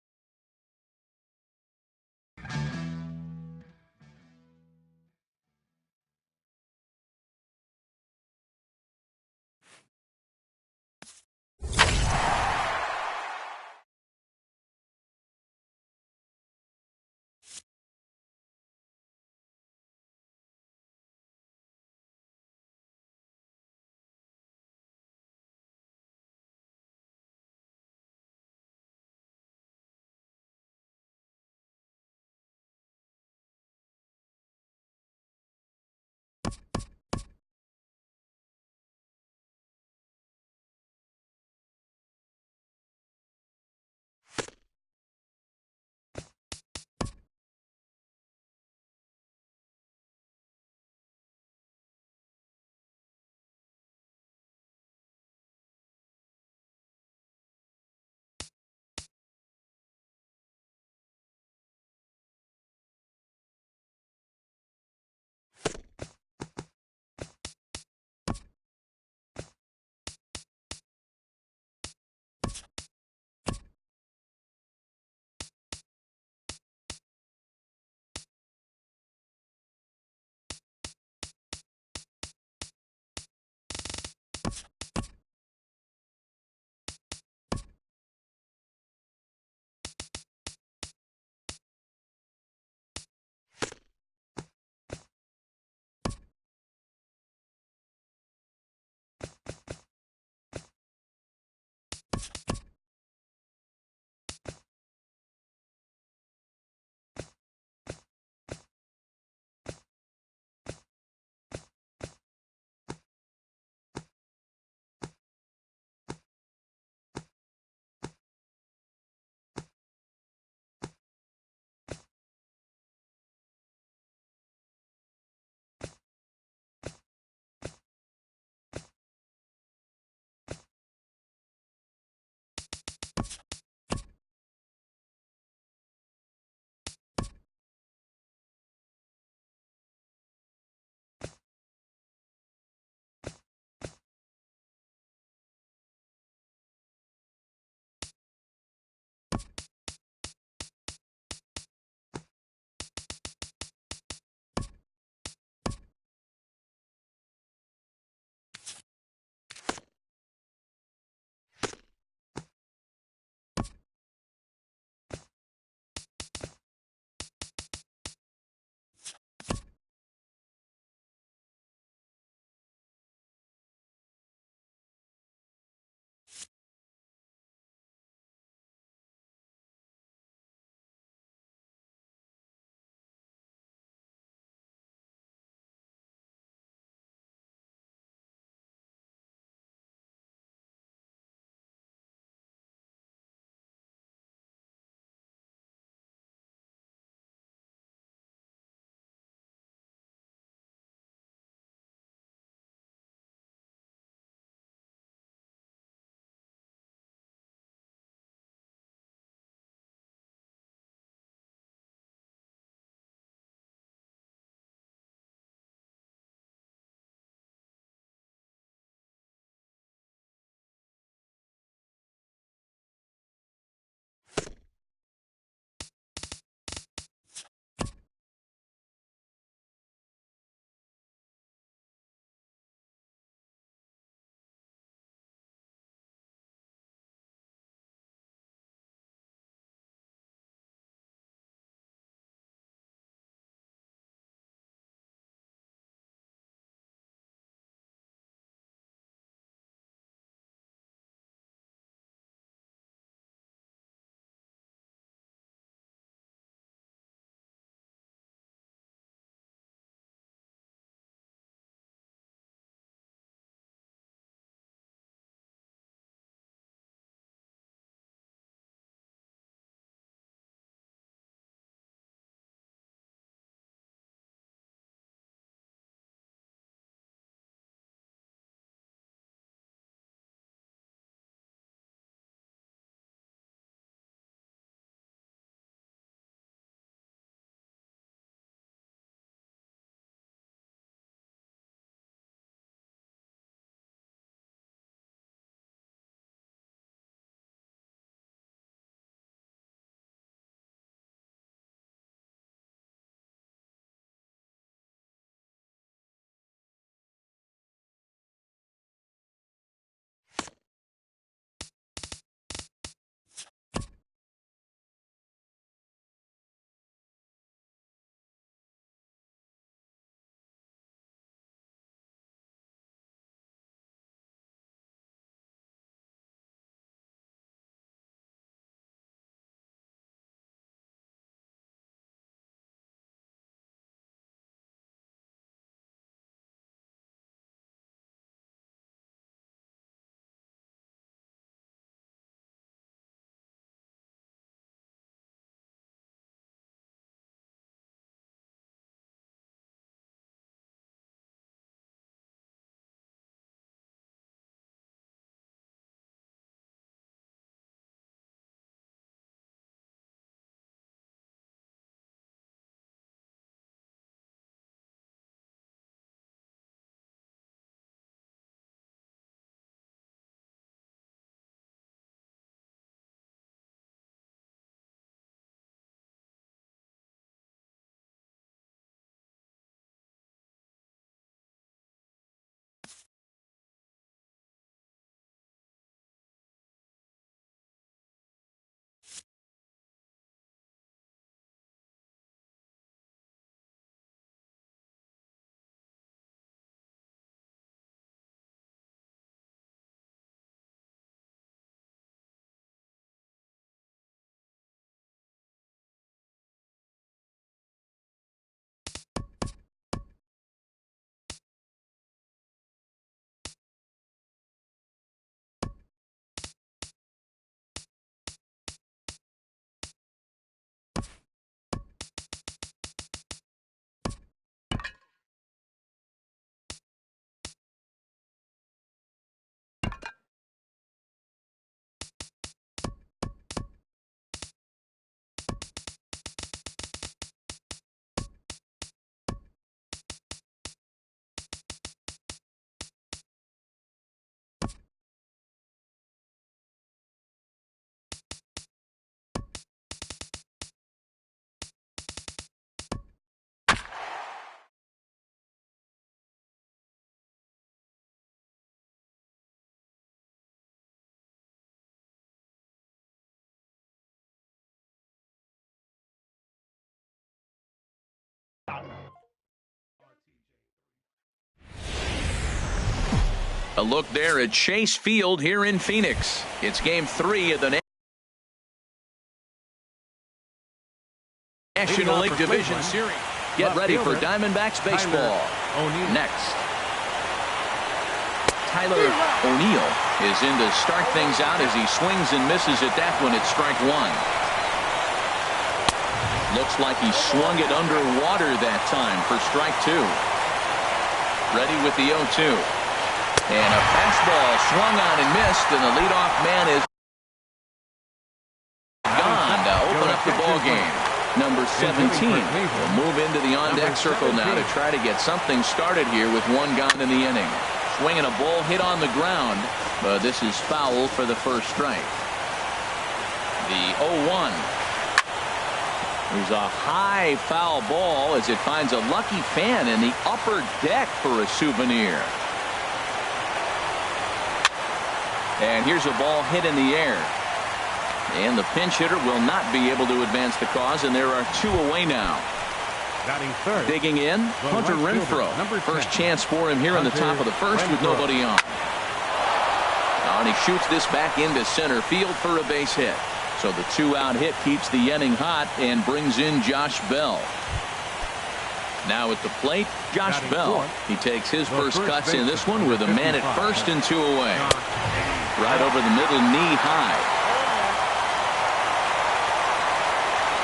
A look there at Chase Field here in Phoenix. It's Game 3 of the National League Division Series. Get ready for Diamondbacks baseball. Next, Tyler O'Neill is in to start things out as he swings and misses at that one at strike one. Looks like he swung it underwater that time for strike two. Ready with the 0-2. And a fastball swung on and missed, and the leadoff man is gone to open up the ball game. Number 17 will move into the on-deck circle now to try to get something started here with one gone in the inning. Swinging a ball hit on the ground, but this is foul for the first strike. The 0-1. There's a high foul ball as it finds a lucky fan in the upper deck for a souvenir. And here's a ball hit in the air. And the pinch hitter will not be able to advance the cause, and there are two away now. Digging in, Hunter Renfroe. First chance for him here in the top of the first with nobody on. And he shoots this back into center field for a base hit. So the two-out hit keeps the inning hot and brings in Josh Bell. Now at the plate, Josh Bell. He takes his first cuts in this one with a man at first and two away. Right over the middle, knee high.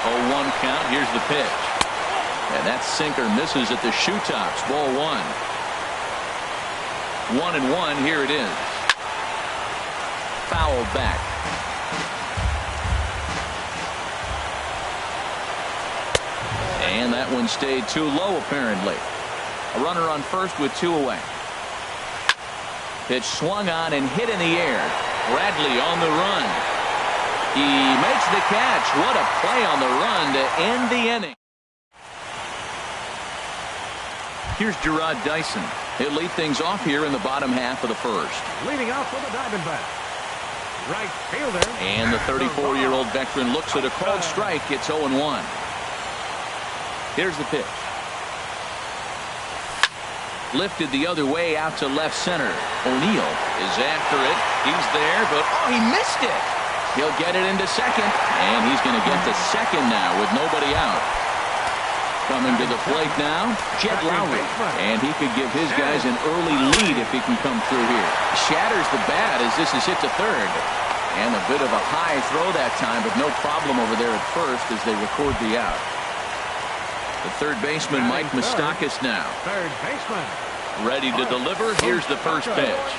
0-1 count. Here's the pitch. And that sinker misses at the shoe tops. Ball one. 1-1. Here it is. Fouled back. And that one stayed too low, apparently. A runner on first with two away. Pitch swung on and hit in the air. Bradley on the run. He makes the catch. What a play on the run to end the inning. Here's Gerard Dyson. He'll lead things off here in the bottom half of the first. Leading off for the Diamondbacks, right fielder. And the 34-year-old veteran looks at a called strike. It's 0-1. Here's the pitch. Lifted the other way out to left center. O'Neill is after it. He's there, but oh, he missed it. He'll get it into second, and he's going to get to second now with nobody out. Coming to the plate now, Jed Lowry, and he could give his guys an early lead if he can come through here. Shatters the bat as this is hit to third. And a bit of a high throw that time, but no problem over there at first as they record the out. The third baseman, Mike Moustakas now. Third baseman. Ready to deliver. Here's the first pitch.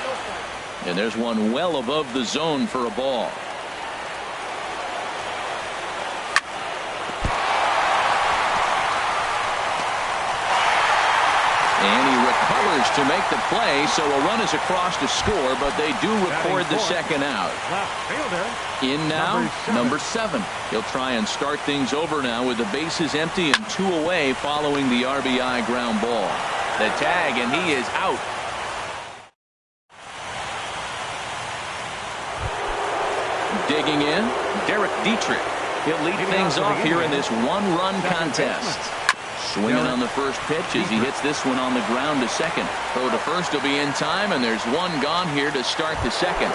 And there's one well above the zone for a ball. And he recovers to make the play, so a run is across to score, but they do record the second out. In now, number 7. He'll try and start things over now with the bases empty and two away following the RBI ground ball. The tag, and he is out. Digging in, Derek Dietrich. He'll lead things off here in this one-run contest. Swinging on the first pitch as he hits this one on the ground to second. Throw to first will be in time, and there's one gone here to start the second.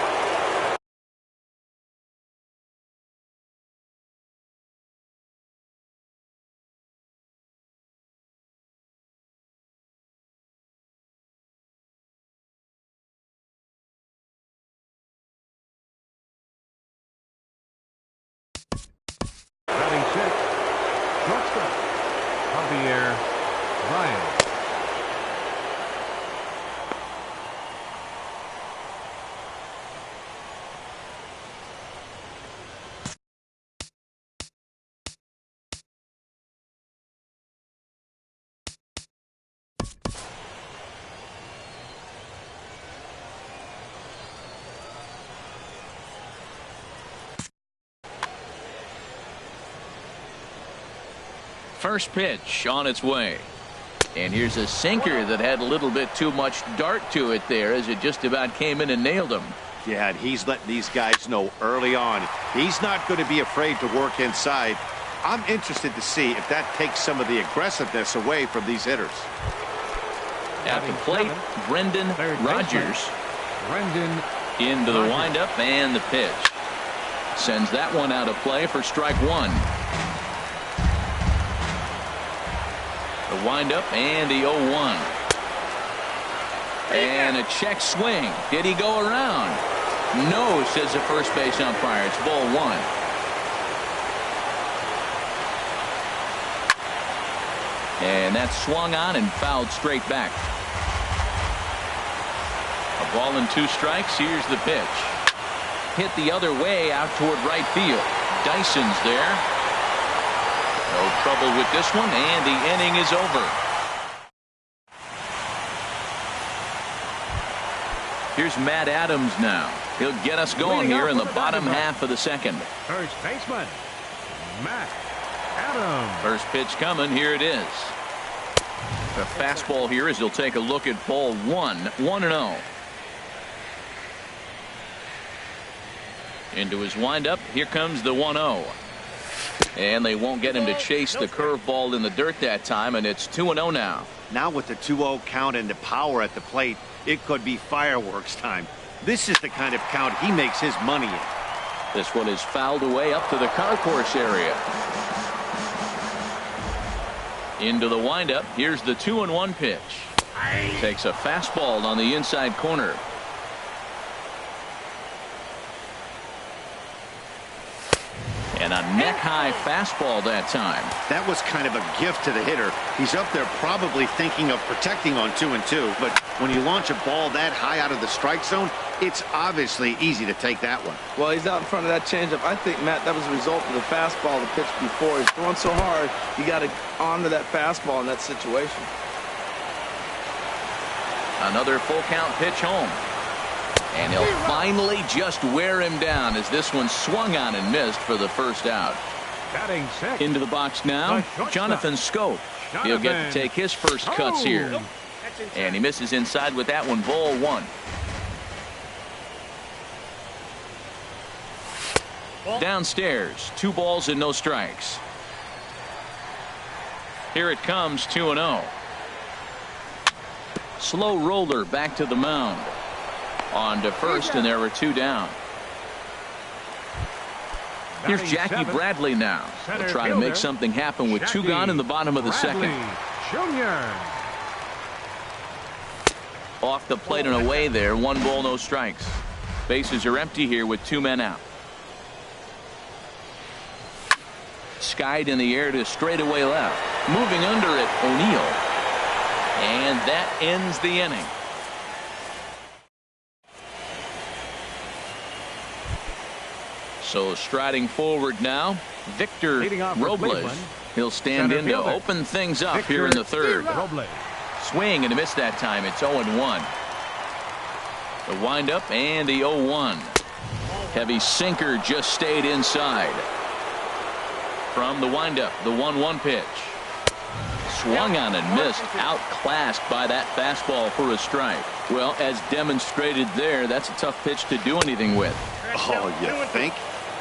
Batting sixth, shortstop, Javier Ryan. First pitch on its way. And here's a sinker that had a little bit too much dart to it there as it just about came in and nailed him. Yeah, and he's letting these guys know early on he's not going to be afraid to work inside. I'm interested to see if that takes some of the aggressiveness away from these hitters. At the plate, Brendan Rodgers. Brendan Into the windup and the pitch. Sends that one out of play for strike one. The windup and the 0-1. And a check swing. Did he go around? No, says the first base umpire. It's ball one. And that's swung on and fouled straight back. A ball and 2 strikes. Here's the pitch. Hit the other way out toward right field. Dyson's there. No trouble with this one, and the inning is over. Here's Matt Adams now. He'll get us going here in the bottom half of the second. First baseman, Matt Adams. First pitch coming. Here it is. The fastball here as he'll take a look at ball one. 1-0. Into his windup. Here comes the 1-0. And they won't get him to chase the curveball in the dirt that time, and it's 2-0 now. Now with the 2-0 count and the power at the plate, it could be fireworks time. This is the kind of count he makes his money in. This one is fouled away up to the concourse area. Into the windup. Here's the 2-1 pitch. Takes a fastball on the inside corner. And a neck-high fastball that time. That was kind of a gift to the hitter. He's up there probably thinking of protecting on 2-2, but when you launch a ball that high out of the strike zone, it's obviously easy to take that one. Well, he's out in front of that changeup. I think, Matt, that was a result of the fastball the pitch before. He's throwing so hard, you got to honor that fastball in that situation. Another full count pitch home. And he'll finally just wear him down as this one swung on and missed for the first out. Batting sixth. Into the box now, Jonathan Scope. He'll get to take his first cuts here. And he misses inside with that one, ball one. Downstairs, 2 balls and no strikes. Here it comes, 2-0. Slow roller back to the mound. On to first, and there were 2 down. Here's Jackie Bradley now. He'll try to make something happen with 2 gone in the bottom of the second. Jr. Off the plate and away there. 1 ball, no strikes. Bases are empty here with 2 men out. Skied in the air to straightaway left. Moving under it, O'Neill. And that ends the inning. So striding forward now, Victor Robles. He'll stand in to open things up here in the third. Swing and a miss that time. It's 0-1. The windup and the 0-1. Heavy sinker just stayed inside. From the windup, the 1-1 pitch. Swung on and missed, outclassed by that fastball for a strike. Well, as demonstrated there, that's a tough pitch to do anything with. Oh, you think?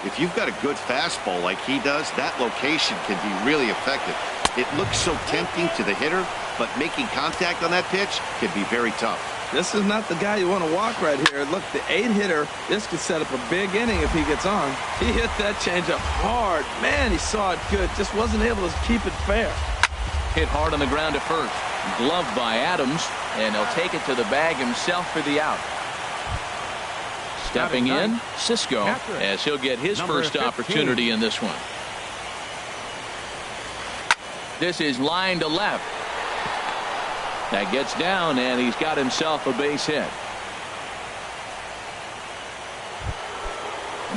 If you've got a good fastball like he does, that location can be really effective. It looks so tempting to the hitter, but making contact on that pitch can be very tough. This is not the guy you want to walk right here. Look, the 8-hitter, this could set up a big inning if he gets on. He hit that changeup hard. Man, he saw it good. Just wasn't able to keep it fair. Hit hard on the ground at first. Gloved by Adams, and he'll take it to the bag himself for the out. Stepping in, Cisco, as he'll get his first opportunity in this one. This is line to left. That gets down, and he's got himself a base hit.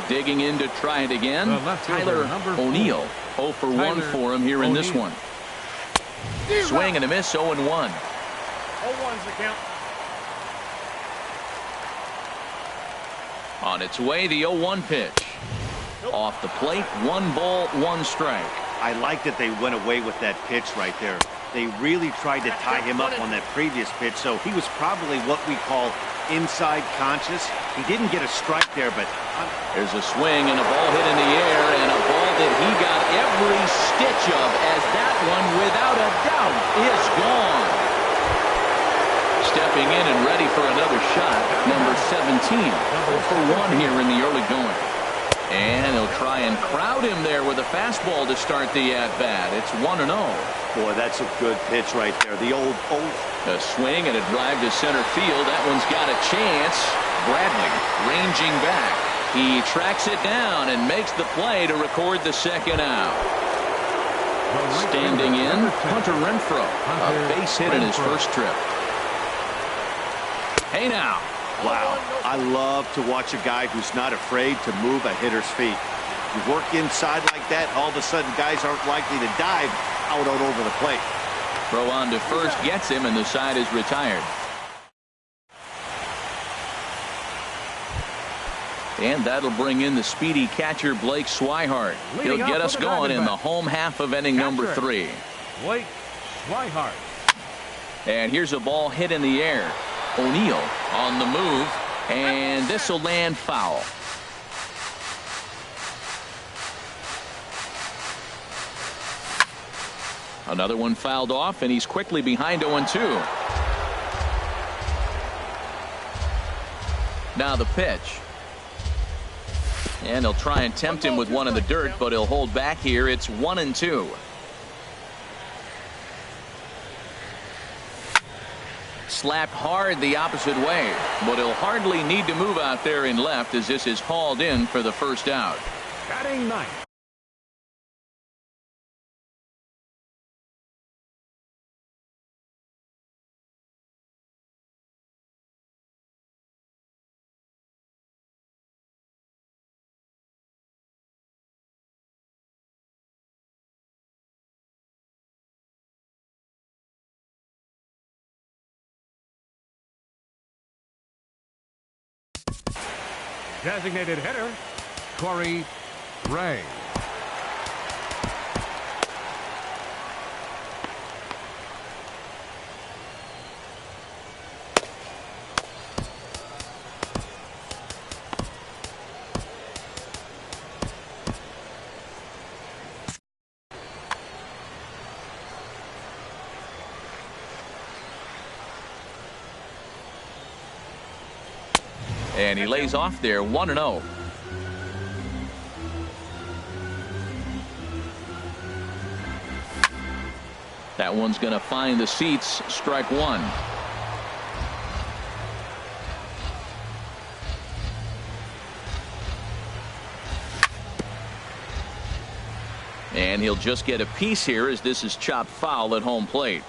Digging in to try it again, Tyler O'Neill. 0 for 1 for him here in this one. Swing and a miss, 0-1. 0-1's the count. On its way, the 0-1 pitch. Off the plate, 1 ball, 1 strike. I like that they went away with that pitch right there. They really tried to tie him up on that previous pitch, so he was probably what we call inside conscious. He didn't get a strike there, but... There's a swing and a ball hit in the air, and a ball that he got every stitch of, as that one, without a doubt, is gone. Stepping in and ready for another shot, number 17. 0 for 1 here in the early going. And he'll try and crowd him there with a fastball to start the at-bat. It's 1-0. Boy, that's a good pitch right there. The old. A swing and a drive to center field. That one's got a chance. Bradley ranging back. He tracks it down and makes the play to record the second out. Standing in, Hunter Renfroe. A base hit in his first trip. Hey now. Wow. I love to watch a guy who's not afraid to move a hitter's feet. You work inside like that, all of a sudden guys aren't likely to dive out over the plate. Throw on to first gets him, and the side is retired. And that'll bring in the speedy catcher Blake Swihart. He'll get us going in the home half of inning number 3. Blake Swihart. And here's a ball hit in the air. O'Neill on the move, and this will land foul. Another one fouled off, and he's quickly behind 0-2. Now the pitch. And he'll try and tempt him with one in the dirt, but he'll hold back here. It's 1-2. Slapped hard the opposite way, but he'll hardly need to move out there in left as this is hauled in for the first out. Batting ninth. Designated hitter, Corey Ray. And he lays off there, 1-0. That one's going to find the seats. Strike one. And he'll just get a piece here as this is chopped foul at home plate.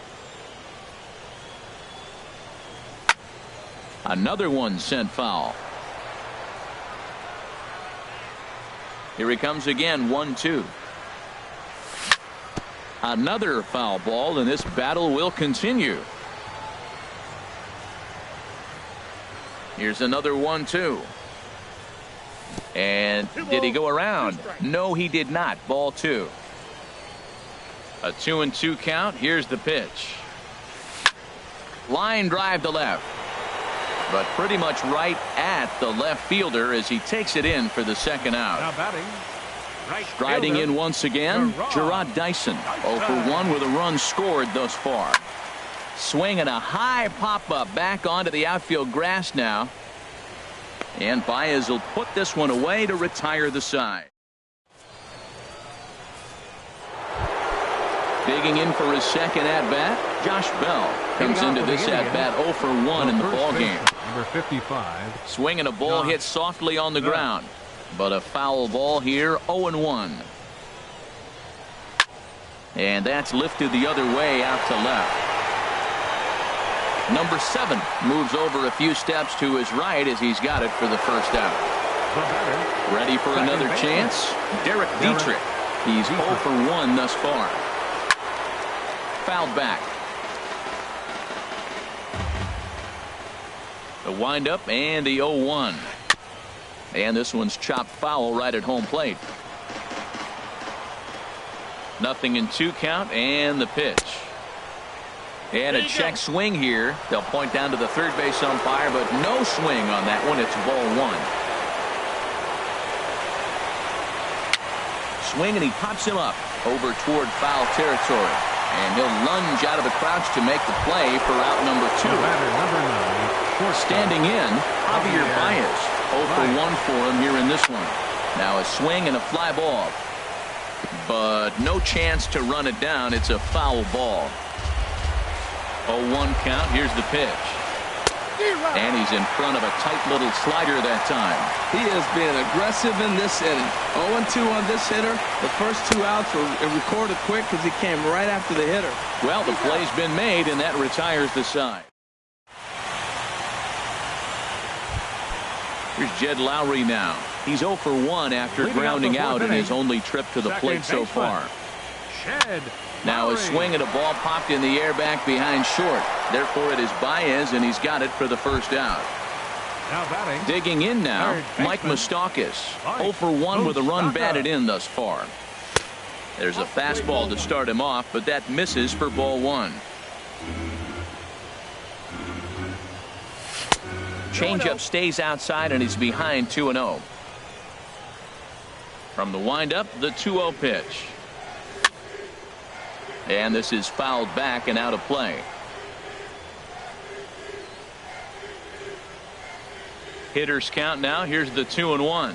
Another one sent foul. Here he comes again, 1-2. Another foul ball, and this battle will continue. Here's another 1-2. And did he go around? No, he did not. Ball 2. A 2-2 count. Here's the pitch. Line drive to left. But pretty much right at the left fielder as he takes it in for the second out. Now batting, right Striding fielder, in once again, Gerard Dyson. 0 for 1 with a run scored thus far. Swinging a high pop-up back onto the outfield grass now. And Baez will put this one away to retire the side. Digging in for his second at-bat, Josh Bell comes into this at-bat 0 for 1 in the ballgame. Number 55. Swinging a ball hit softly on the ground, but a foul ball here, 0-1. And that's lifted the other way out to left. Number 7 moves over a few steps to his right as he's got it for the first out. Ready for another chance? Derek Dietrich. He's 0 for 1 thus far. Fouled back. The windup and the 0-1. And this one's chopped foul right at home plate. 0-2 count and the pitch. And a check swing here. They'll point down to the third base umpire, but no swing on that one. It's ball 1. swing, and he pops him up over toward foul territory. And he'll lunge out of the crouch to make the play for out number 2. Standing in, Javier Baez. 0 for 1 for him here in this one. Now a swing and a fly ball. But no chance to run it down. It's a foul ball. 0-1 count. Here's the pitch. And he's in front of a tight little slider that time. He is being aggressive in this inning. 0-2 on this hitter. The first 2 outs were recorded quick because he came right after the hitter. Well, the play's been made, and that retires the side. Here's Jed Lowry now. He's 0 for 1 after grounding out in his only trip to the plate so far. Now a swing and a ball popped in the air back behind short. Therefore, it is Baez, and he's got it for the first out. Digging in now, Mike Moustakas. 0 for 1 with a run batted in thus far. There's a fastball to start him off, but that misses for ball 1. Changeup stays outside, and he's behind 2-0. From the windup, the 2-0 pitch. And this is fouled back and out of play. Hitters count now. Here's the 2-1.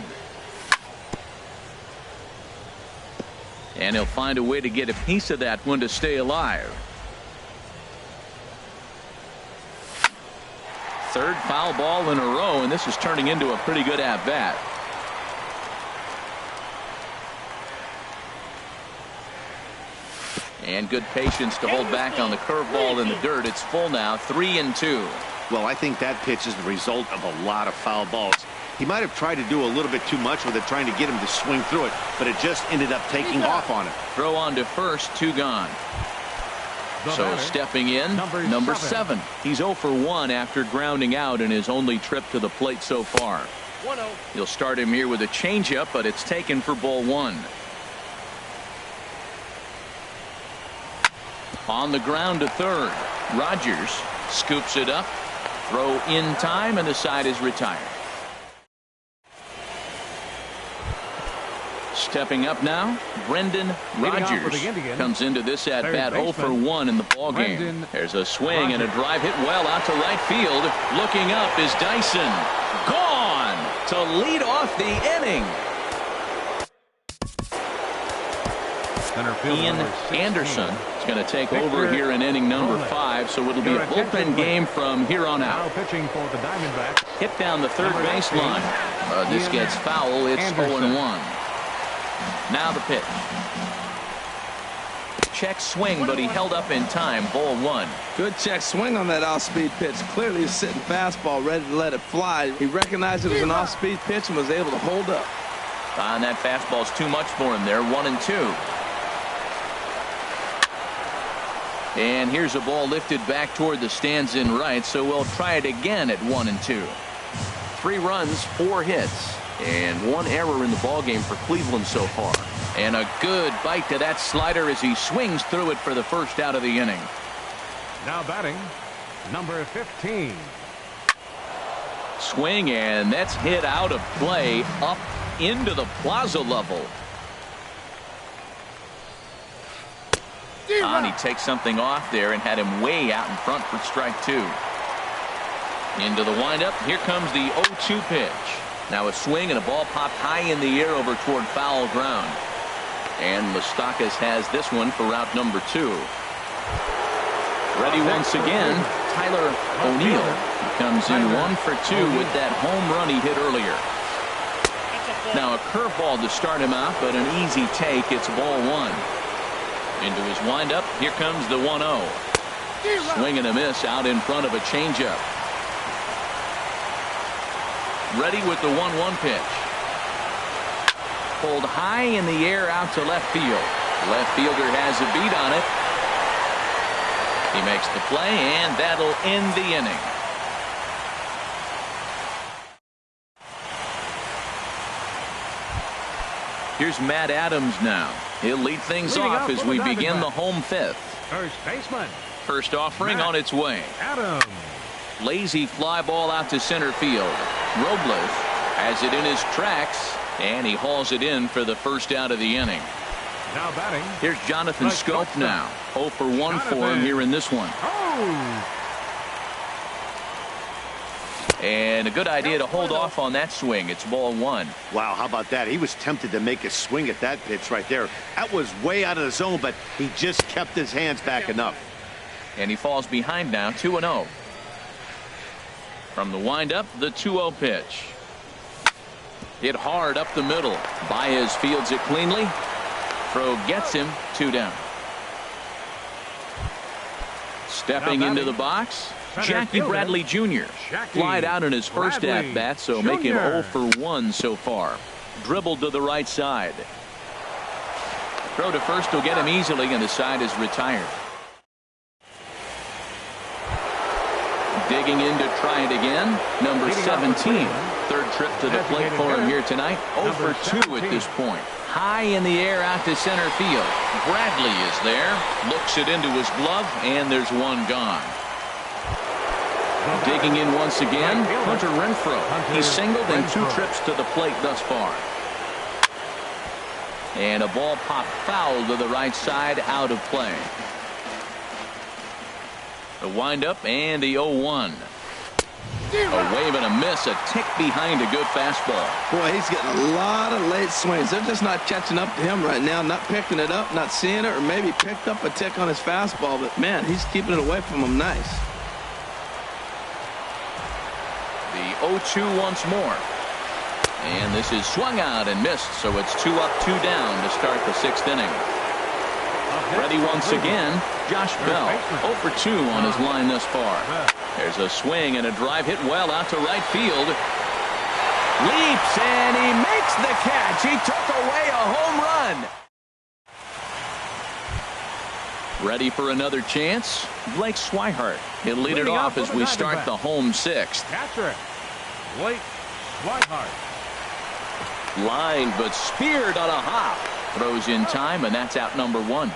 And he'll find a way to get a piece of that one to stay alive. Third foul ball in a row, and this is turning into a pretty good at-bat. And good patience to hold back on the curveball in the dirt. It's full now, 3-2. Well, I think that pitch is the result of a lot of foul balls. He might have tried to do a little bit too much with it, trying to get him to swing through it, but it just ended up taking off on him. Throw on to first, 2 gone. So stepping in, number 7. He's 0 for 1 after grounding out in his only trip to the plate so far. You'll start him here with a changeup, but it's taken for ball 1. On the ground to third. Rogers scoops it up. Throw in time, and the side is retired. Stepping up now, Brendan Rogers comes into this at bat 0 for 1 in the ball game. There's a swing and a drive hit well out to right field. Looking up is Dyson. Gone to lead off the inning. Ian Anderson is going to take over here in inning number 5, so it'll be a bullpen game from here on out. Hit down the third baseline. This gets foul. It's 0-1. Now the pitch. Check swing, but he held up in time. Ball 1. Good check swing on that off-speed pitch. Clearly he's sitting fastball, ready to let it fly. He recognized it was an off-speed pitch and was able to hold up. And that fastball's too much for him there. 1-2. And here's a ball lifted back toward the stands in right, so we'll try it again at 1-2. 3 runs, 4 hits, and 1 error in the ballgame for Cleveland so far. And a good bite to that slider as he swings through it for the first out of the inning. Now batting, number 15. Swing, and that's hit out of play up into the plaza level. And he takes something off there and had him way out in front for strike 2. Into the windup. Here comes the 0-2 pitch. Now a swing and a ball popped high in the air over toward foul ground. And Moustakas has this one for route number 2. Ready once again, Tyler O'Neill. He comes in 1 for 2 with that home run he hit earlier. Now a curveball to start him out, but an easy take. It's ball 1. Into his windup. Here comes the 1-0. Swing and a miss out in front of a changeup. Ready with the 1-1 pitch. Pulled high in the air out to left field. Left fielder has a beat on it. He makes the play, and that'll end the inning. Here's Matt Adams now. He'll lead things off as we begin the home 5th. First baseman. First offering on its way. Adams. Lazy fly ball out to center field. Robles has it in his tracks, And he hauls it in for the first out of the inning. Now batting. Here's Jonathan Scope now. 0 for 1 for him here in this one. Oh! And a good idea to hold off on that swing. It's ball 1. Wow, how about that? He was tempted to make a swing at that pitch right there. That was way out of the zone, but he just kept his hands back enough. And he falls behind now, 2-0. From the windup, the 2-0 pitch. Hit hard up the middle. Baez fields it cleanly. Throw gets him, 2 down. Stepping into the box, Jackie Bradley Jr. Flied out in his first at-bat, so make him 0 for 1 so far. Dribbled to the right side. Throw to first will get him easily, and the side is retired. Digging in to try it again, number 17. Third trip to the plate for him here tonight. 0 for 2 at this point. High in the air out to center field. Bradley is there. Looks it into his glove, and there's one gone. Digging in once again, Hunter Renfroe. He's singled in 2 trips to the plate thus far. And a ball popped foul to the right side, out of play. The windup and the 0-1. A wave and a miss, a tick behind a good fastball. Boy, he's getting a lot of late swings. They're just not catching up to him right now, not picking it up, not seeing it, or maybe picked up a tick on his fastball. But, man, he's keeping it away from him nice. The 0-2 once more. And this is swung out and missed, so it's 2 up, 2 down to start the 6th inning. Ready once again, Josh Bell. 0 for 2 on his line thus far. There's a swing and a drive hit well out to right field. Leaps and he makes the catch. He took away a home run. Ready for another chance? Blake Swihart. He'll lead it off as we start the home 6th. Catcher, Blake Swihart. Line but speared on a hop. Throws in time, and that's out number 1.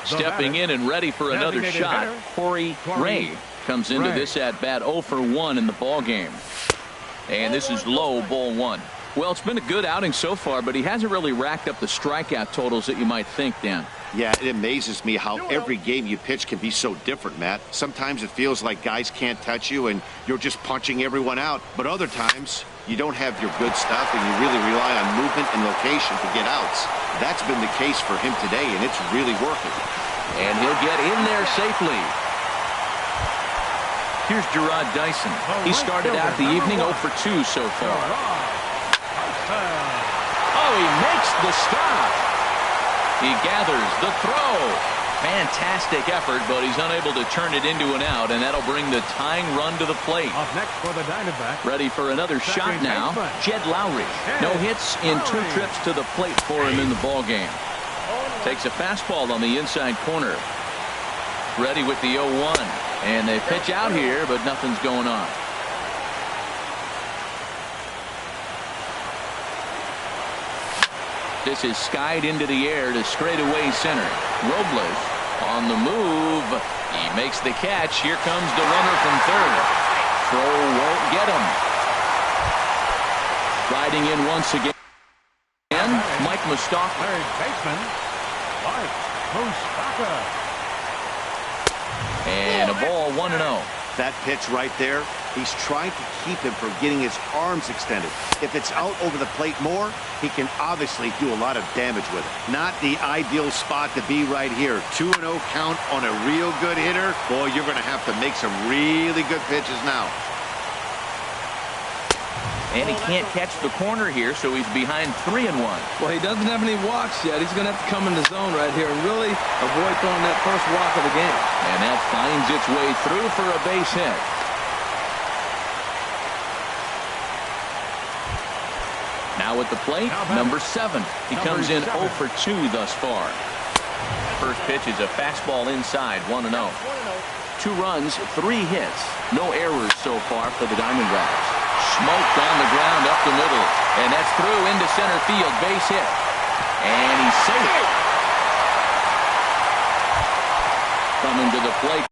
Stepping in and ready for another shot, Corey Ray comes into this at-bat 0 for 1 in the ball game. And this is low, ball 1. Well, it's been a good outing so far, but he hasn't really racked up the strikeout totals that you might think, Dan. Yeah, it amazes me how every game you pitch can be so different, Matt. Sometimes it feels like guys can't touch you and you're just punching everyone out. But other times, you don't have your good stuff and you really rely on movement and location to get outs. That's been the case for him today, and it's really working. And he'll get in there safely. Here's Gerard Dyson. He started out the evening 0 for 2 so far. Oh, he makes the stop. He gathers the throw. Fantastic effort, but he's unable to turn it into an out, and that'll bring the tying run to the plate. Up next for the Diamondbacks. Ready for another shot now. Jed Lowry. No hits in 2 trips to the plate for him in the ball game. Takes a fastball on the inside corner. Ready with the 0-1. And they pitch out here, but nothing's going on. This is skied into the air to straightaway center. Robles on the move. He makes the catch. Here comes the runner from third. Throw won't get him. Riding in once again. Mike Moustakas. Third baseman, Mike Moustakas. And a ball 1-0. That pitch right there, he's trying to keep him from getting his arms extended. If it's out over the plate more, he can obviously do a lot of damage with it. Not the ideal spot to be right here. 2-0 count on a real good hitter. Boy, you're going to have to make some really good pitches now. And he can't catch the corner here, so he's behind 3-1. Well, he doesn't have any walks yet. He's going to have to come in the zone right here and really avoid throwing that first walk of the game. And that finds its way through for a base hit. Now at the plate, number 7. He comes in 0 for 2 thus far. First pitch is a fastball inside, 1-0. 2 runs, 3 hits. No errors so far for the Diamondbacks. Smoked on the ground up the middle. And that's through into center field. Base hit. And he's safe. Coming to the plate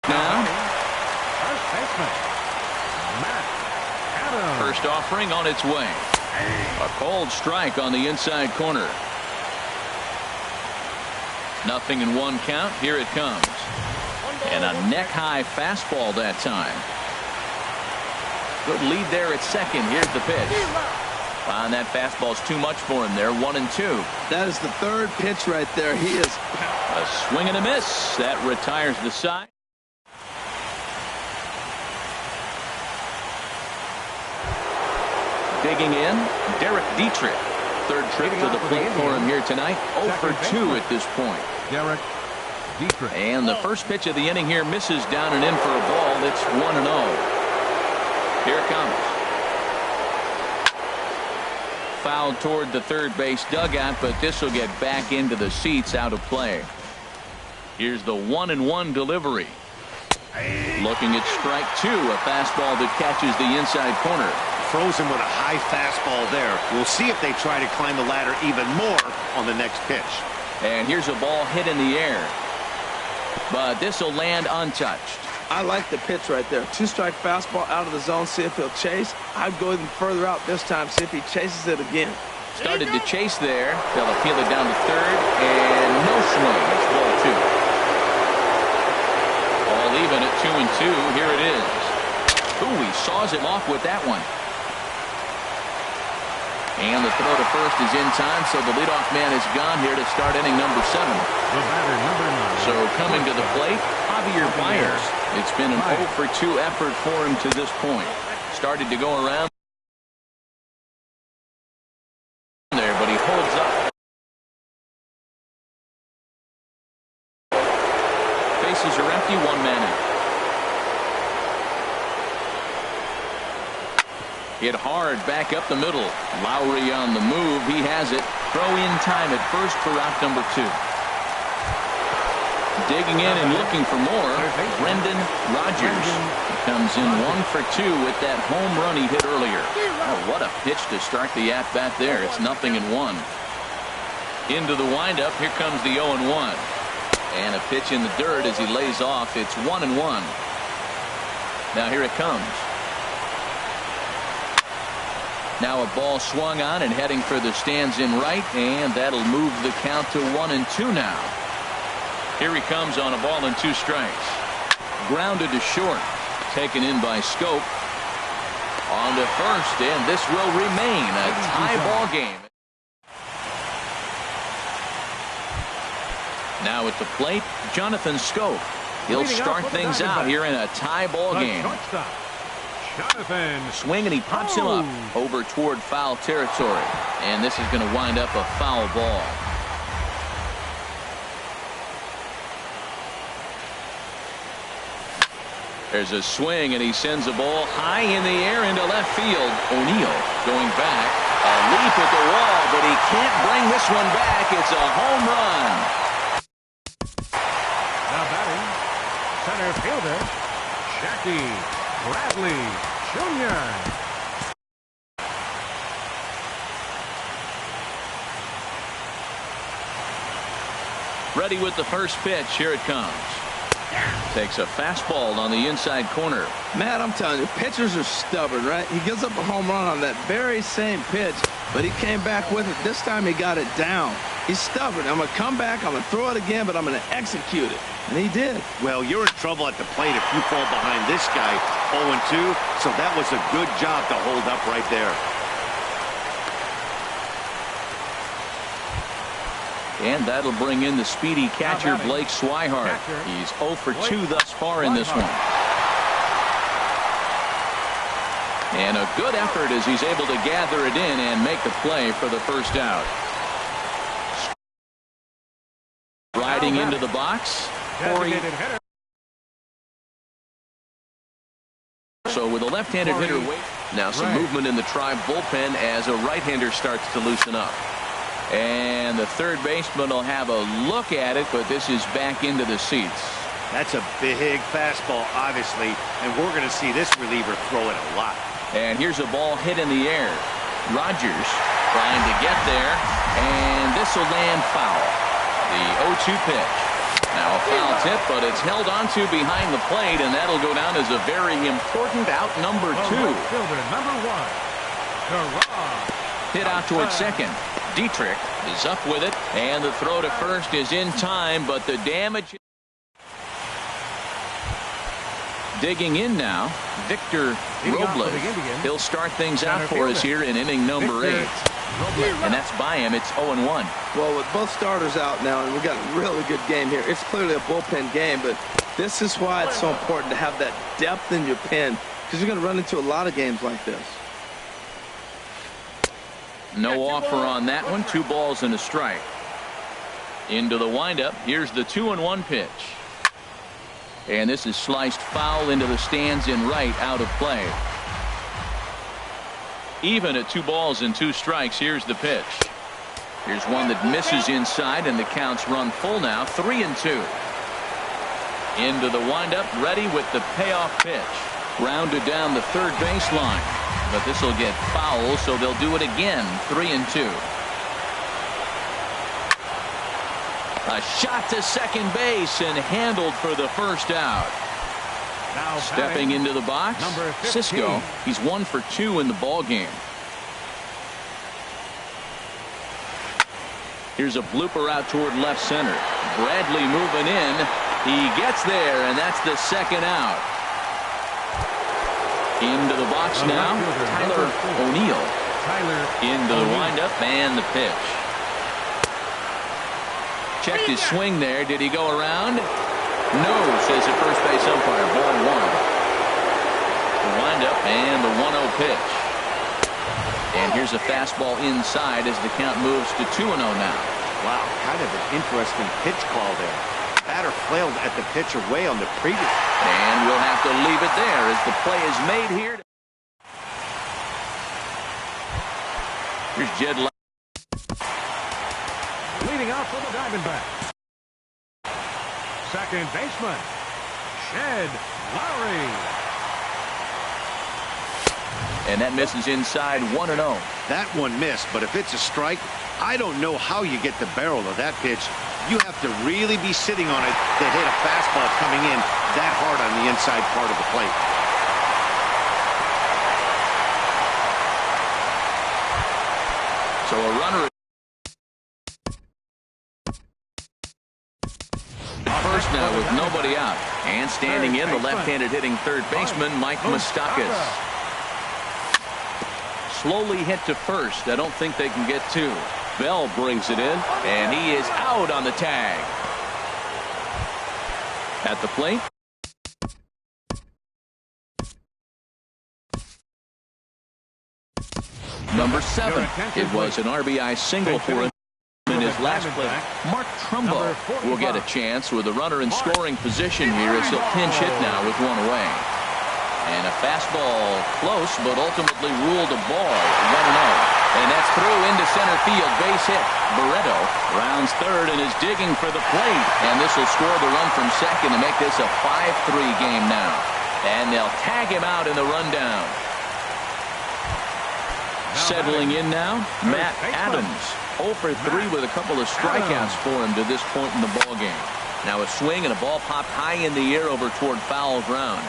now. First baseman, Matt first offering on its way. A cold strike on the inside corner. 0-1 count. Here it comes. And a neck-high fastball that time. Good lead there at second. Here's the pitch. And that fastball's too much for him there. 1-2. That is the third pitch right there. He is. A swing and a miss. That retires the side. Digging in, Derek Dietrich. Third trip to the plate for him here tonight. 0 for 2 at this point. Derek Dietrich. And the first pitch of the inning here misses down and in for a ball. It's 1-0. Here it comes. Fouled toward the third base dugout, but this will get back into the seats, out of play. Here's the 1-1 delivery. Looking at strike 2, a fastball that catches the inside corner. Frozen with a high fastball there. We'll see if they try to climb the ladder even more on the next pitch. And here's a ball hit in the air. But this will land untouched. I like the pitch right there. 2-strike fastball out of the zone. See if he'll chase. I'd go even further out this time. See if he chases it again. Started to chase there. They'll appeal it down to third. And no swing. It's ball 2. All even at 2-2. Here it is. Ooh, he saws him off with that one. And the throw to first is in time, so the leadoff man is gone here to start inning number 7. The batter, number 9. So coming to the plate, Javier Baez. It's been an 0 for 2 effort for him to this point. Started to go around there, but he holds up. Bases are empty, 1 man out. Hit hard back up the middle. Lowry on the move. He has it. Throw in time at first for out number 2. Digging in and looking for more. Brendan Rodgers. He comes in 1 for 2 with that home run he hit earlier. Oh, what a pitch to start the at-bat there. It's 0-1. Into the windup. Here comes the 0-1. And a pitch in the dirt as he lays off. It's 1-1. Now here it comes. Now a ball swung on and heading for the stands in right, and that'll move the count to 1-2 now. Here he comes on a ball and 2 strikes. Grounded to short. Taken in by Scope. On to first, and this will remain a tie ball game. Now at the plate, Jonathan Scope. He'll start things out here in a tie ball game. Jonathan. Swing, and he pops him up over toward foul territory. And this is going to wind up a foul ball. There's a swing, and he sends a ball high in the air into left field. O'Neill going back. A leap at the wall, but he can't bring this one back. It's a home run. Now batting, center fielder, Jackie Bradley Jr. Ready with the first pitch. Here it comes. Takes a fastball on the inside corner. Matt, I'm telling you, pitchers are stubborn, right? He gives up a home run on that very same pitch, but he came back with it. This time he got it down. He's stubborn. I'm going to come back, I'm going to throw it again, but I'm going to execute it. And he did. Well, you're in trouble at the plate if you fall behind this guy 0-2, so that was a good job to hold up right there. And that'll bring in the speedy catcher, Blake Swihart. He's 0 for 2 thus far in this one. And a good effort as he's able to gather it in and make the play for the first out. Riding into the box. Corey. So with a left-handed hitter, now some movement in the Tribe bullpen as a right-hander starts to loosen up. And the third baseman will have a look at it, but this is back into the seats. That's a big fastball, obviously, and we're going to see this reliever throw it a lot. And here's a ball hit in the air. Rodgers trying to get there, and this will land foul. The 0-2 pitch. Now a foul tip, but it's held onto behind the plate, and that'll go down as a very important out number 2. Fielder, number 1. Gerard. Hit out toward second. Dietrich is up with it, and the throw to first is in time, but the damage. Digging in now, Victor Robles. He'll start things out for us here in inning number 8. And that's by him. It's 0-1. Well, with both starters out now, and we got a really good game here. It's clearly a bullpen game, but this is why it's so important to have that depth in your pen, because you're going to run into a lot of games like this. No offer on that one. 2 balls and a strike. Into the windup. Here's the 2-1 pitch. And this is sliced foul into the stands in right, out of play. Even at 2 balls and 2 strikes. Here's the pitch. Here's one that misses inside, and the count's run full now. 3-2. Into the windup, ready with the payoff pitch. Rounded down the third baseline, but this will get foul, so they'll do it again. 3-2. A shot to second base and handled for the first out. Now Stepping into the box, number 15. Cisco. He's 1 for 2 in the ball game. Here's a blooper out toward left center. Bradley moving in. He gets there, and that's the second out. Into the box now, Tyler O'Neill. Into the windup and the pitch. Checked his swing there. Did he go around? No, says the first base umpire. Ball 1. The windup and the 1-0 pitch. And here's a fastball inside as the count moves to 2-0 now. Wow, kind of an interesting pitch call there. Batter flailed at the pitcher way on the previous. And we'll have to leave it there as the play is made here. Here's Jed. Leading out for the Diamondbacks. Second baseman, Shed Lowry. And that misses inside. 1-0. That one missed, but if it's a strike, I don't know how you get the barrel of that pitch. You have to really be sitting on it to hit a fastball coming in that hard on the inside part of the plate. So a runner first now with nobody out. And standing in, the left-handed hitting third baseman, Mike Moustakas. Slowly hit to first. I don't think they can get 2. Bell brings it in, and he is out on the tag. At the plate. Number 7. It was an RBI single for him in his last play. Mark Trumbo will get a chance with a runner in scoring position here as he'll pinch hit now with 1 away. And a fastball close, but ultimately ruled a ball. 1-0. And that's through into center field. Base hit. Barreto rounds third and is digging for the plate. And this will score the run from second to make this a 5-3 game now. And they'll tag him out in the rundown. Settling in now, Matt Adams. 0 for 3 with a couple of strikeouts for him to this point in the ball game. Now a swing and a ball popped high in the air over toward foul ground.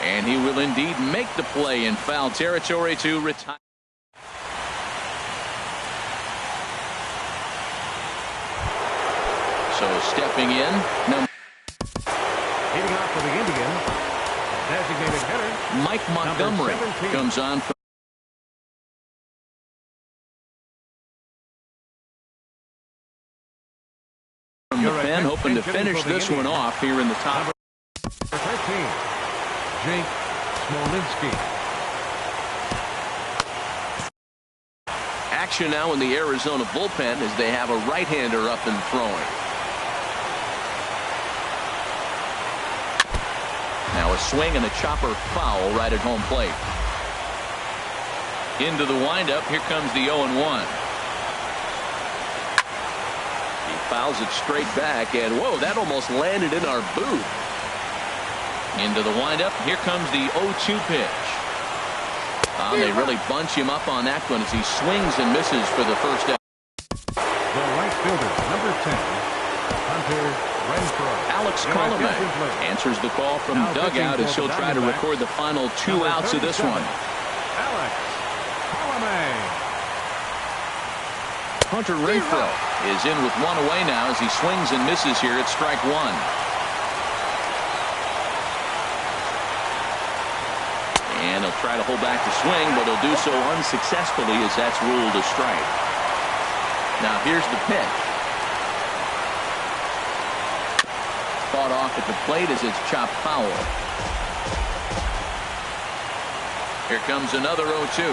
And he will indeed make the play in foul territory to retire. So stepping in, Hitting out for the Indians, designated hitter, Mike Montgomery comes on for from the pen, hoping to finish this one off here in the top. 13, Jake Smolinski. Action now in the Arizona bullpen as they have a right-hander up and throwing. Now a swing and a chopper foul right at home plate. Into the windup. Here comes the 0-1. He fouls it straight back, and whoa, that almost landed in our booth. Into the windup. Here comes the 0-2 pitch. They really bunch him up on that one as he swings and misses for the first out. The right fielder, number 10, Hunter Renfroe. Alex Colomé answers the call from dugout as he'll try to record the final 2 outs of this one. Alex Hunter Renfroe is in with one away now as he swings and misses here at strike one. And he'll try to hold back the swing, but he'll do so unsuccessfully as that's ruled a strike. Now here's the pitch. Fought off at the plate as it's chopped foul. Here comes another 0-2.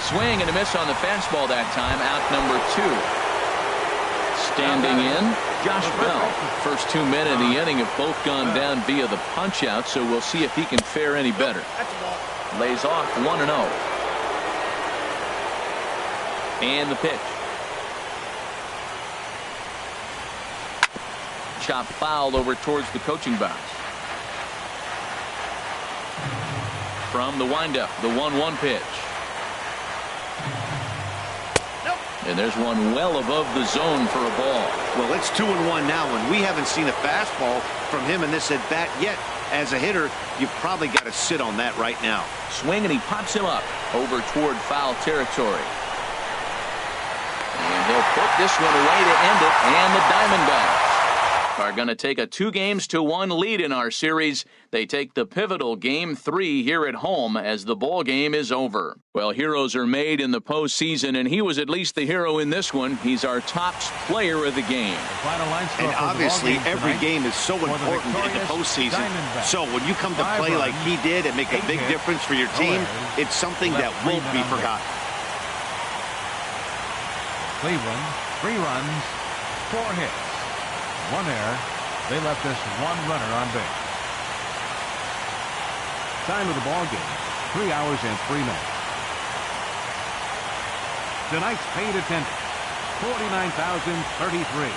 Swing and a miss on the fastball that time. Out number 2. Standing in, Josh Bell. First 2 men in the inning have both gone down via the punch-out, so we'll see if he can fare any better. Lays off 1-0. And the pitch. Chop foul over towards the coaching box. From the windup, the 1-1 pitch. And there's one well above the zone for a ball. Well, it's 2-1 now, and we haven't seen a fastball from him in this at-bat yet. As a hitter, you've probably got to sit on that right now. Swing, and he pops him up over toward foul territory. And he'll put this one away to end it, and the Diamondbacks are going to take a 2-1 lead in our series. They take the pivotal Game 3 here at home as the ball game is over. Well, heroes are made in the postseason, and he was at least the hero in this one. He's our top player of the game. And obviously, every game is so important in the postseason. So when you come to play like he did and make a big difference for your team, it's something that won't be forgotten. Cleveland, 3 runs, 4 hits. 1 error. They left us 1 runner on base. Time of the ball game, 3 hours and 3 minutes. Tonight's paid attendance, 49,033.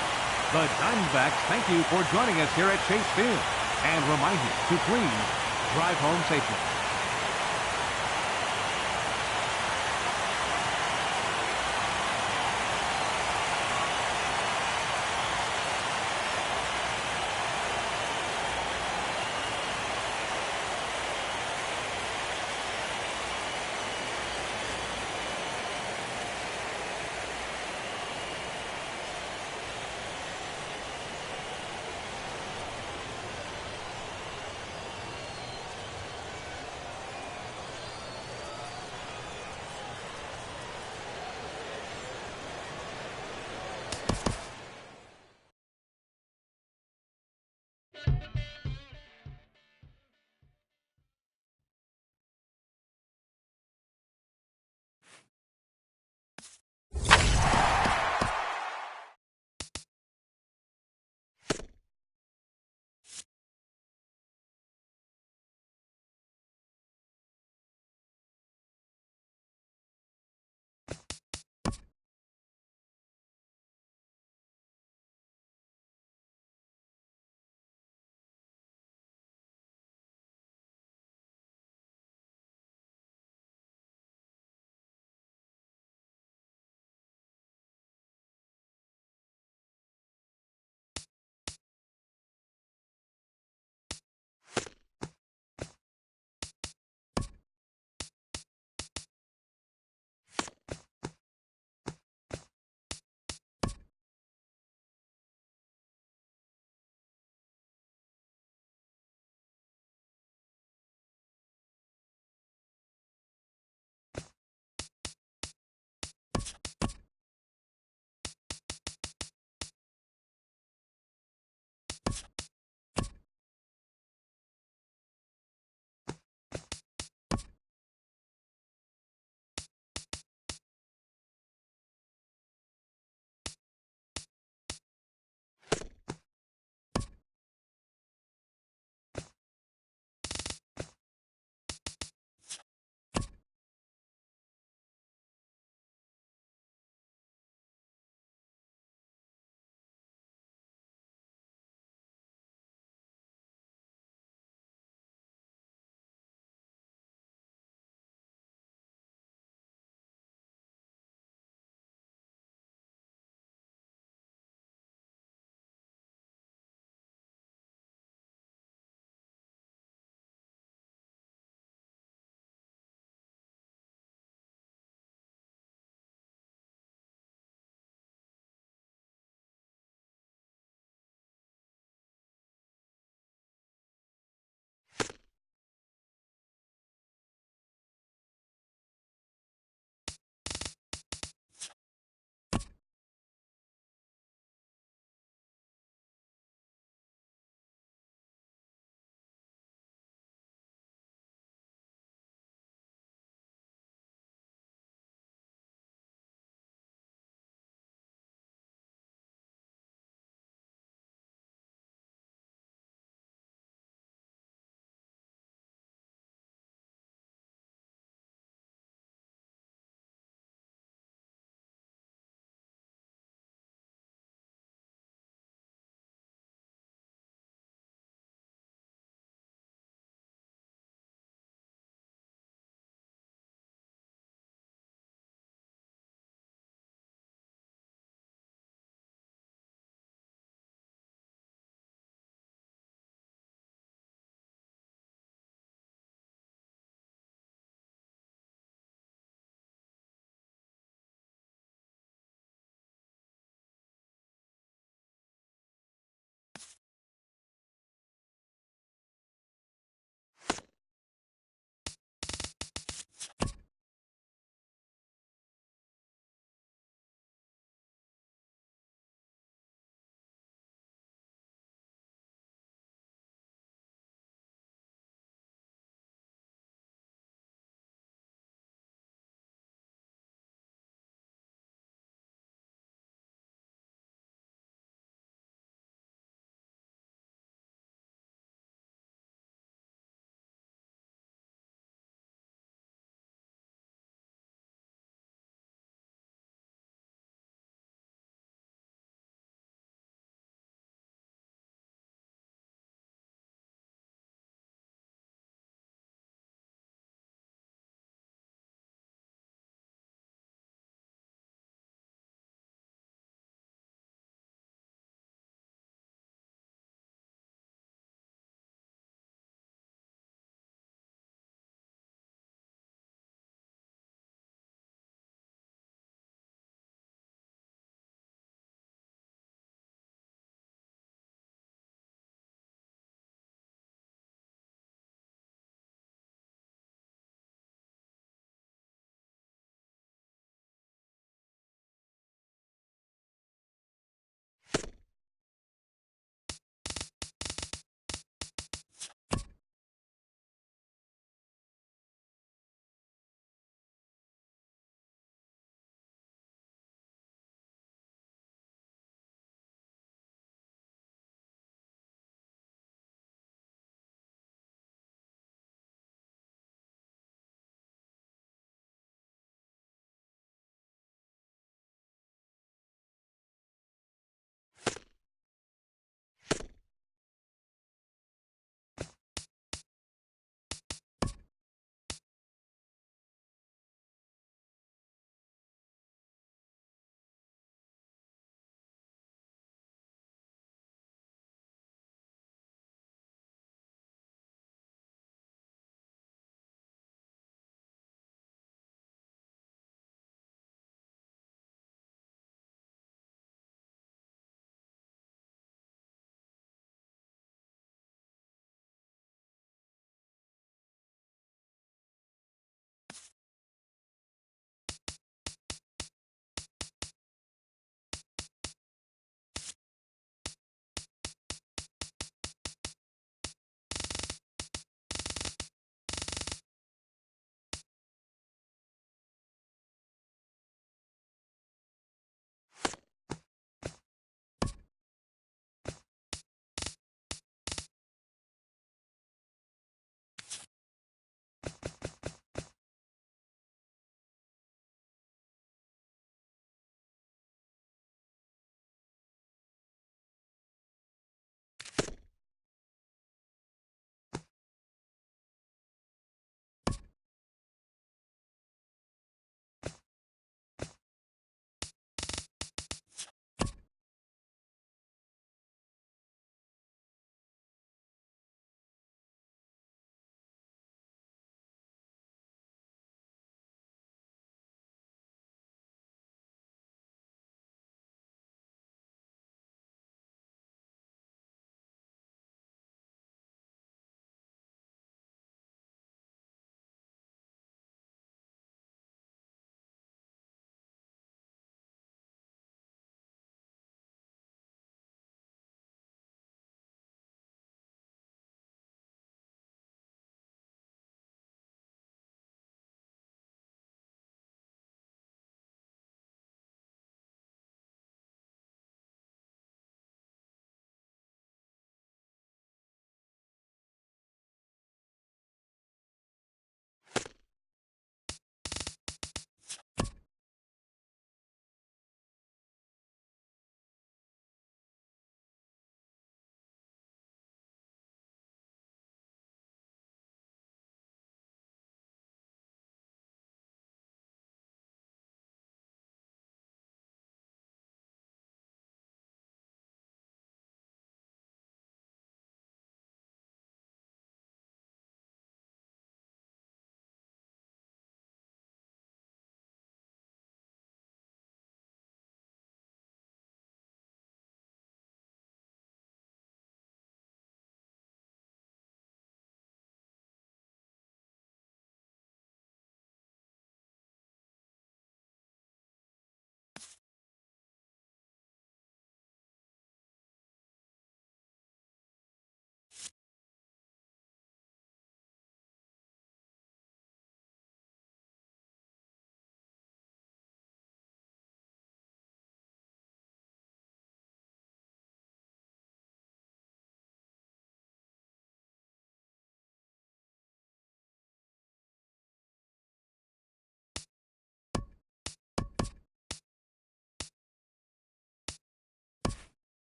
The Diamondbacks thank you for joining us here at Chase Field and remind you to please drive home safely.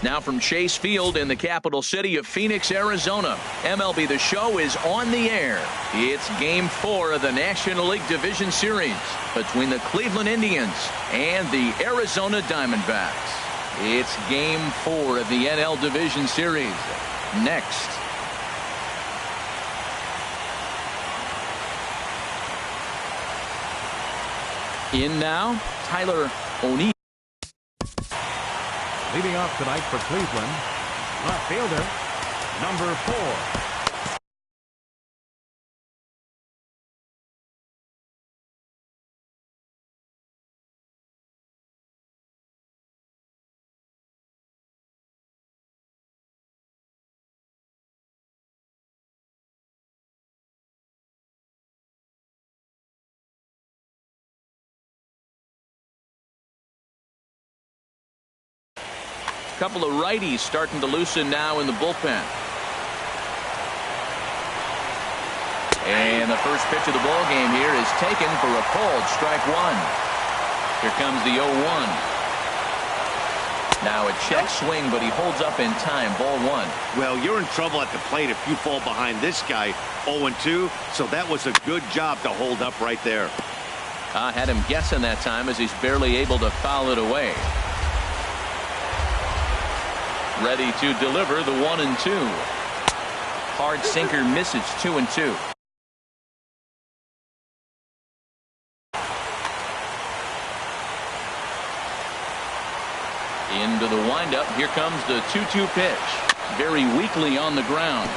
Now from Chase Field in the capital city of Phoenix, Arizona, MLB The Show is on the air. It's Game 4 of the National League Division Series between the Cleveland Indians and the Arizona Diamondbacks. It's Game 4 of the NL Division Series. Next. In now, Tyler O'Neill. Leading off tonight for Cleveland, left fielder, number 4. Couple of righties starting to loosen now in the bullpen. And the first pitch of the ball game here is taken for a called strike one. Here comes the 0-1. Now a check swing, but he holds up in time. Ball one. Well, you're in trouble at the plate if you fall behind this guy. 0-2, so that was a good job to hold up right there. I had him guessing that time as he's barely able to foul it away. Ready to deliver the 1-2. Hard sinker misses. 2-2. Into the windup. Here comes the 2-2 pitch. Very weakly on the ground.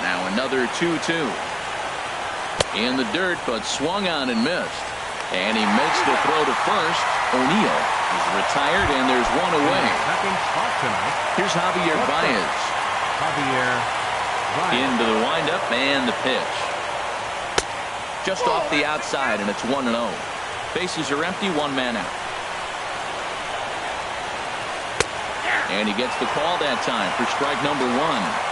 Now another 2-2. In the dirt, but swung on and missed. And he makes the throw to first. O'Neill is retired, and there's one away. Second spot tonight. Here's Javier Baez. Into the windup and the pitch. Just off the outside, and it's 1-0. Bases are empty, one man out. And he gets the call that time for strike number 1.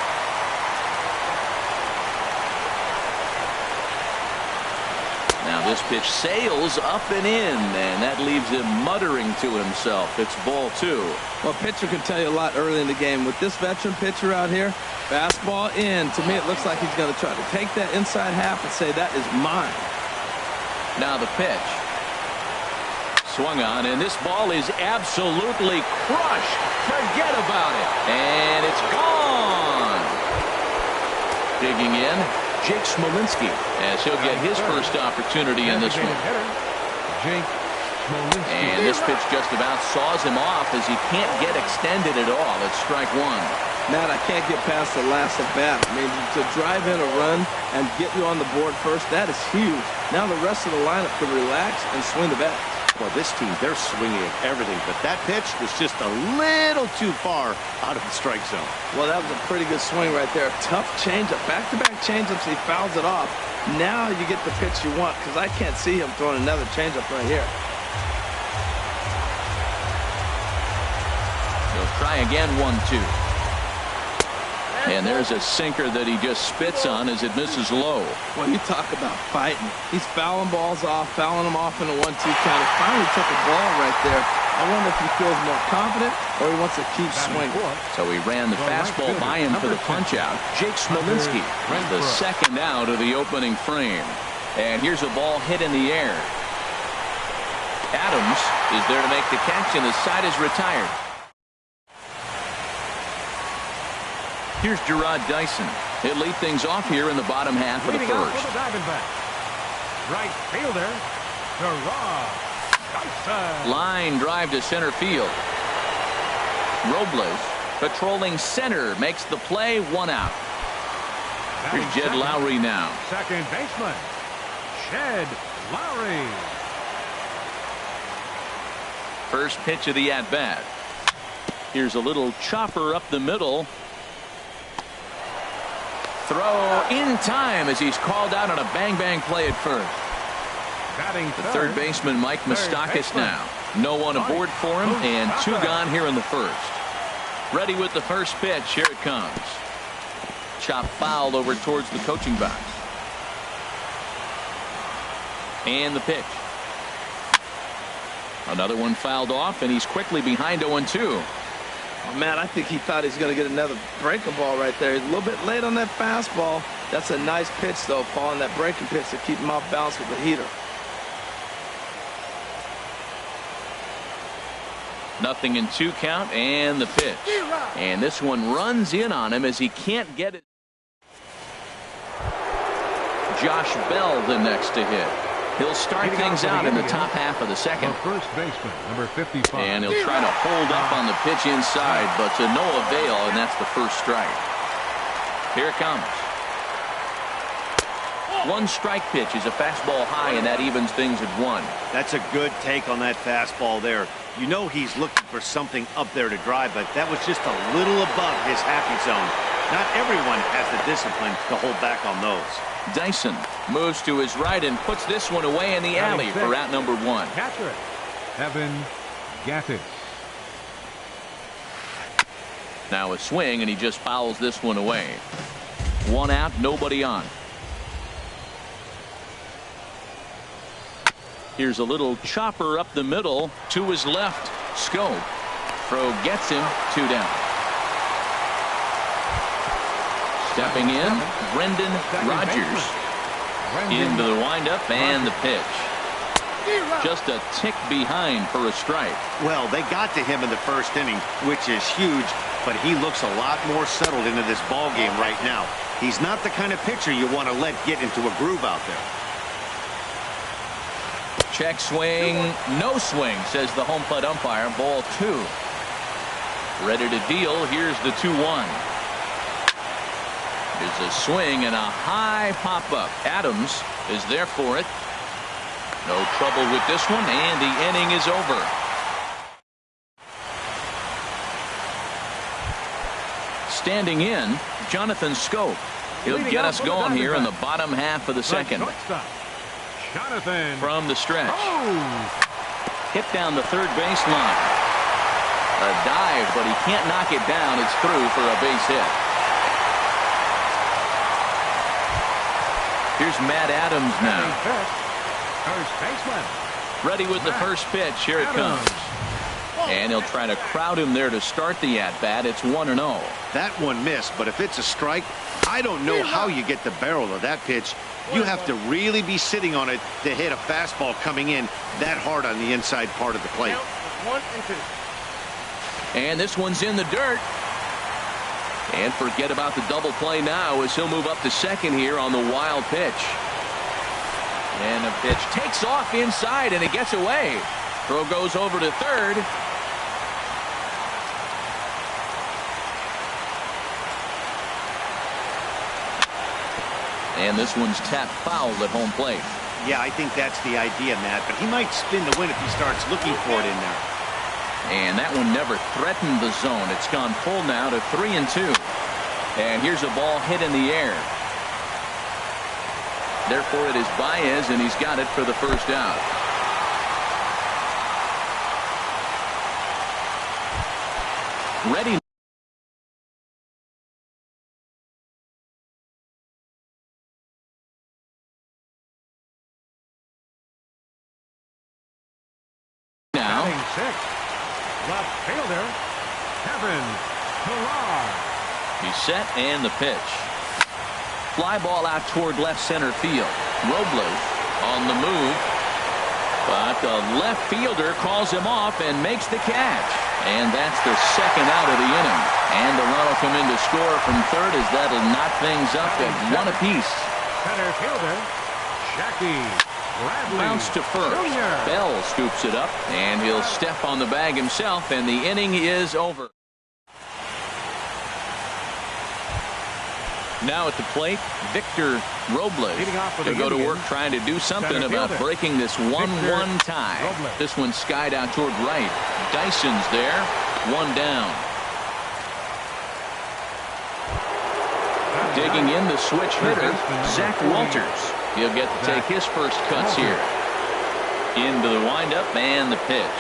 Now this pitch sails up and in, and that leaves him muttering to himself. It's ball 2. Well, pitcher can tell you a lot early in the game. With this veteran pitcher out here, fastball in. To me, it looks like he's going to try to take that inside half and say, that is mine. Now the pitch. Swung on, and this ball is absolutely crushed. Forget about it. And it's gone. Digging in, Jake Smolinski, as he'll get his first opportunity in this one. And this pitch just about saws him off as he can't get extended at all. It's strike 1. Matt, I can't get past the last at bat. I mean, to drive in a run and get you on the board first, that is huge. Now the rest of the lineup can relax and swing the bat. Well, this team, they're swinging at everything, but that pitch was just a little too far out of the strike zone. Well, that was a pretty good swing right there. Tough changeup. Back-to-back changeups, he fouls it off. Now you get the pitch you want, because I can't see him throwing another changeup right here. He'll try again, 1-2. And there's a sinker that he just spits on as it misses low. Well, you talk about fighting. He's fouling balls off, fouling them off in a 1-2 count. He finally took a ball right there. I wonder if he feels more confident or he wants to keep swinging. So he ran the fastball by him for the punch-out. Jake Smolinski is the second out of the opening frame. And here's a ball hit in the air. Adams is there to make the catch, and the side is retired. Here's Gerard Dyson. He'll lead things off here in the bottom half of the first. Right fielder, Gerard Dyson. Line drive to center field. Robles, patrolling center, makes the play. 1 out. Here's Jed Lowry now. Second baseman, Jed Lowry. First pitch of the at-bat. Here's a little chopper up the middle. Throw in time as he's called out on a bang-bang play at first. The third baseman, Mike Moustakas now. No one aboard for him, and 2 gone here in the first. Ready with the first pitch. Here it comes. Chop fouled over towards the coaching box. And the pitch. Another one fouled off, and he's quickly behind 0-2. Oh, man, I think he thought he was going to get another breaking ball right there. He's a little bit late on that fastball. That's a nice pitch, though, following that breaking pitch to keep him off balance with the heater. Nothing in 2 count, and the pitch. And this one runs in on him as he can't get it. Josh Bell the next to hit. He'll start things out in the top half of the second. First baseman, number 55. And he'll try to hold up on the pitch inside, but to no avail, and that's the first strike. Here it comes. One strike pitch is a fastball high, and that evens things at 1. That's a good take on that fastball there. You know he's looking for something up there to drive, but that was just a little above his happy zone. Not everyone has the discipline to hold back on those. Dyson moves to his right and puts this one away in the alley for out number 1. Catcher, Evan Gattis. Now a swing, and he just fouls this one away. 1 out, nobody on. Here's a little chopper up the middle to his left. Scope. Throw gets him. 2 down. Stepping in, Brendan Rodgers. Into the windup and the pitch. Just a tick behind for a strike. Well, they got to him in the first inning, which is huge, but he looks a lot more settled into this ball game right now. He's not the kind of pitcher you want to let get into a groove out there. Check swing, no swing, says the home plate umpire. Ball 2. Ready to deal. Here's the 2-1. There's a swing and a high pop-up. Adams is there for it. No trouble with this one, and the inning is over. Standing in, Jonathan Scope. He'll get us going here in the bottom half of the second. Jonathan from the stretch. Hit down the third baseline. A dive, but he can't knock it down. It's through for a base hit. Here's Matt Adams now. First baseman. Ready with the first pitch. Here it comes. And he'll try to crowd him there to start the at-bat. It's 1-0. That one missed, but if it's a strike, I don't know how you get the barrel of that pitch. You have to really be sitting on it to hit a fastball coming in that hard on the inside part of the plate. 1 and 2. And this one's in the dirt. And forget about the double play now as he'll move up to second here on the wild pitch. And the pitch takes off inside, and it gets away. Throw goes over to third. And this one's tapped foul at home plate. Yeah, I think that's the idea, Matt, but he might spin the win if he starts looking for it in there. And that one never threatened the zone. It's gone full now to 3-2. And here's a ball hit in the air. Therefore, it is Baez, and he's got it for the first out. Ready now. Left fielder, Kevin Pillar. He's set, and the pitch. Fly ball out toward left center field. Robles on the move. But the left fielder calls him off and makes the catch. And that's the second out of the inning. And the run will come in to score from third as that'll knock things up at 1 apiece. Center fielder, Jackie Bradley. Bounce to first. Jr. Bell scoops it up, and he'll step on the bag himself, and the inning is over. Now at the plate, Victor Robles. He'll go to work trying to do something about breaking this 1-1 tie. This one skied out toward right. Dyson's there. 1 down. Digging in the switch hitter, Zach Walters. He'll get to take his first cuts here. Into the windup and the pitch.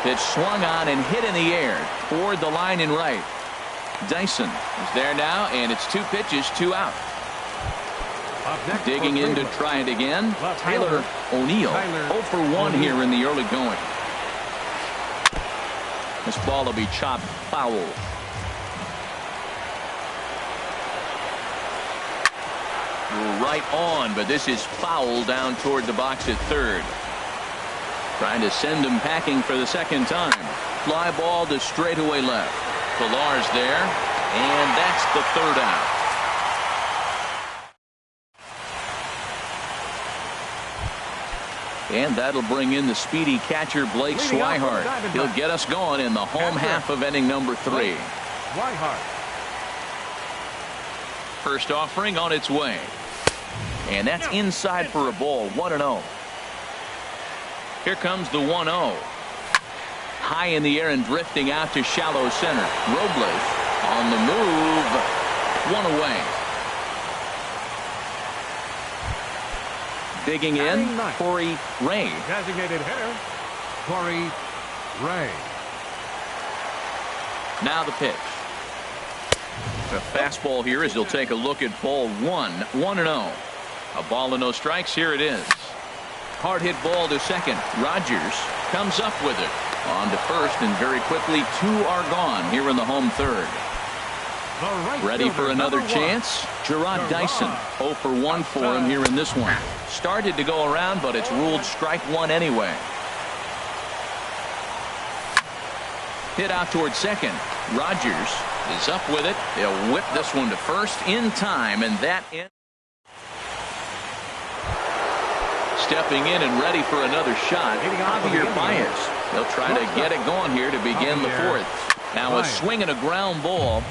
Pitch swung on and hit in the air toward the line and right. Dyson is there now, and it's 2 pitches, 2 out. Digging in to try it again, Tyler O'Neill. 0 for 1 here in the early going. This ball will be chopped foul. Right on, but this is foul down toward the box at third. Trying to send him packing for the second time. Fly ball to straightaway left. Pillar's there, and that's the third out. And that'll bring in the speedy catcher, Blake Swihart. He'll get us going in the home half of inning number 3. Swihart. First offering on its way. And that's inside for a ball, 1-0. Here comes the 1-0. High in the air and drifting out to shallow center. Robles on the move. 1 away. Digging in, Corey Ray. Designated hitter, Corey Ray. Now the pitch. A fastball here as he'll take a look at ball 1. 1-0. A ball and no strikes. Here it is. Hard hit ball to second. Rogers comes up with it. On to first, and very quickly 2 are gone here in the home third. Ready for another chance? Gerard Dyson. 0 for 1 for him here in this one. Started to go around, but it's ruled strike 1 anyway. Hit out towards second. Rogers is up with it. They'll whip this one to first in time, and that ends. Stepping in and ready for another shot, Javier Baez. They'll try to get it going here to begin the 4th. Now a swing and a ground ball.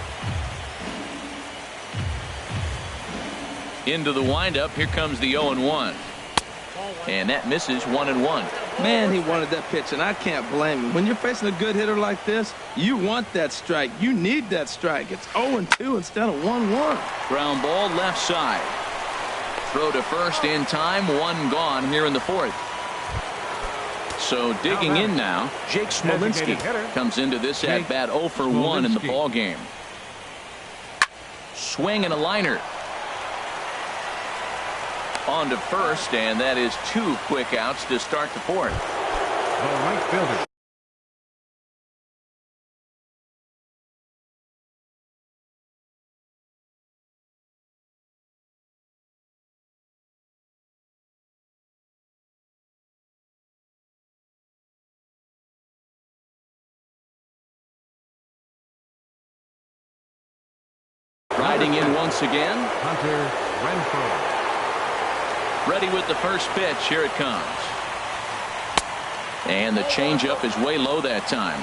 Into the windup. Here comes the 0-1. And that misses 1-1. Man, he wanted that pitch, and I can't blame him. When you're facing a good hitter like this, you want that strike. You need that strike. It's 0-2 instead of 1-1. Ground ball left side. Throw to first in time. 1 gone here in the 4th. So digging in now, Jake Smolinski comes into this at bat 0 for 1 in the ball game. Swing and a liner. On to first, and that is 2 quick outs to start the 4th. The right fielder. Riding in once again. Hunter Renfroe. Ready with the first pitch. Here it comes. And the changeup is way low that time.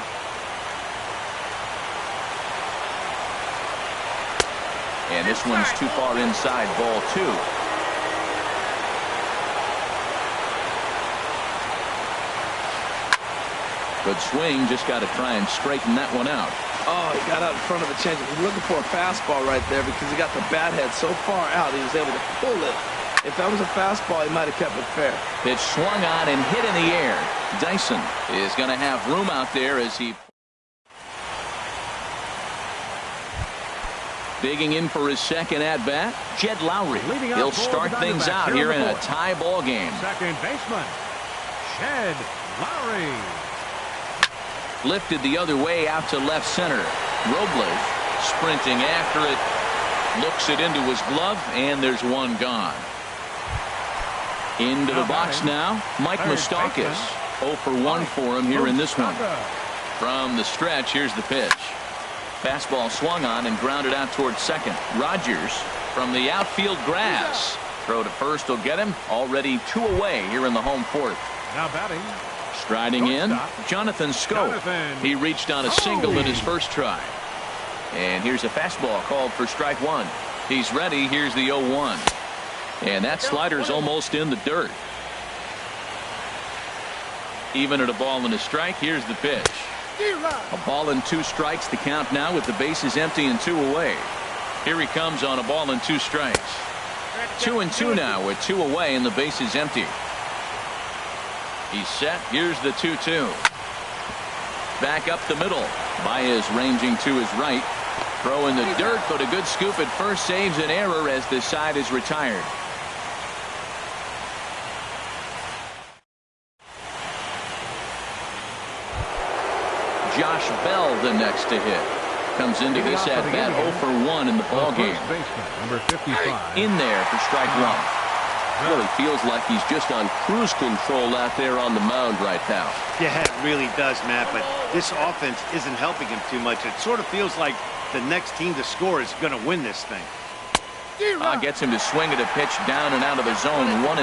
And this one's too far inside, ball 2. Good swing. Just got to try and straighten that one out. Oh, he got out in front of the changeup. He's looking for a fastball right there because he got the bat head so far out he was able to pull it. If that was a fastball, he might have kept it fair. Pitch swung on and hit in the air. Dyson is going to have room out there as he digging in for his second at bat. Jed Lowry. He'll start things out here in a tie ball game. Second baseman, Jed Lowry. Lifted the other way out to left center. Robles sprinting after it. Looks it into his glove, and there's 1 gone. Into the box now, Mike Moustakas. 0 for 1 for him here in this one. From the stretch, here's the pitch. Fastball swung on and grounded out towards second. Rogers from the outfield grass. Throw to first will get him. Already 2 away here in the home 4th. Now batting. Striding in, Jonathan Scope. He reached on a single in his first try. And here's a fastball called for strike 1. He's ready. Here's the 0-1. And that slider's almost in the dirt. Even at a ball and a strike, here's the pitch. A ball and 2 strikes, the count now with the bases empty and 2 away. Here he comes on a ball and 2 strikes. 2-2 now with 2 away and the bases empty. He's set. Here's the 2-2. Back up the middle. Baez ranging to his right. Throw in the dirt, but a good scoop at first saves an error as the side is retired. Josh Bell the next to hit. Comes into this at bat 0 for 1 in the ball game. Number 55. In there for strike 1. Really feels like he's just on cruise control out there on the mound right now. Yeah, it really does, Matt, but this offense isn't helping him too much. It sort of feels like the next team to score is going to win this thing. Gets him to swing at a pitch down and out of the zone, 1-2.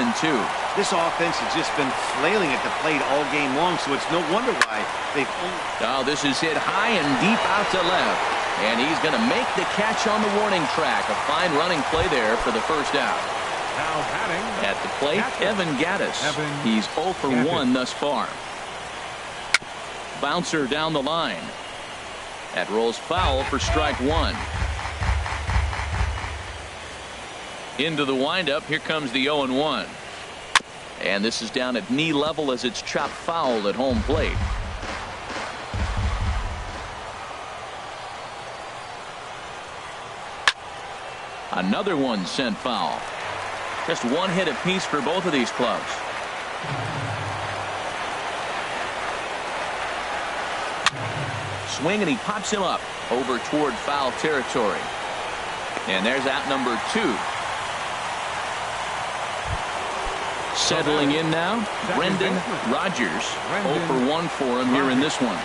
This offense has just been flailing at the plate all game long, so it's no wonder why they've only... Oh, this is hit high and deep out to left. And he's going to make the catch on the warning track. A fine running play there for the first out. Now batting at the plate, Evan Gattis. He's 0 for 1 thus far. Bouncer down the line. That rolls foul for strike 1. Into the windup. Here comes the 0-1. And this is down at knee level as it's chopped foul at home plate. Another one sent foul. Just one hit apiece for both of these clubs. Swing, and he pops him up over toward foul territory. And there's out number 2. Settling in now, Brendan Rodgers. 0 for 1 for him here in this one.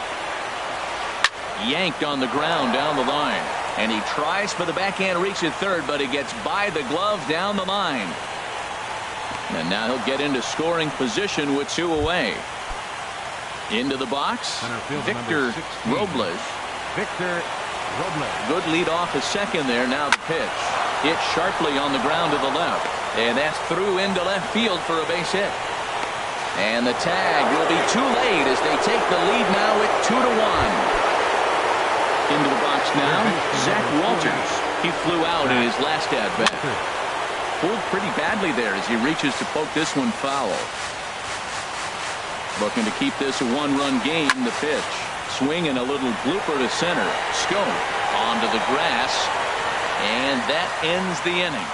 Yanked on the ground down the line. And he tries for the backhand reach at third, but he gets by the glove down the line. And now he'll get into scoring position with 2 away. Into the box, Victor Robles. Good lead off a second there. Now the pitch. Hit sharply on the ground to the left. And that's through into left field for a base hit. And the tag will be too late as they take the lead now at 2-1. Into the box now, Zach Walters. He flew out in his last at-bat. Pulled pretty badly there as he reaches to poke this one foul. Looking to keep this a 1-run game. The pitch. Swing and a little blooper to center. Scope onto the grass. And that ends the inning.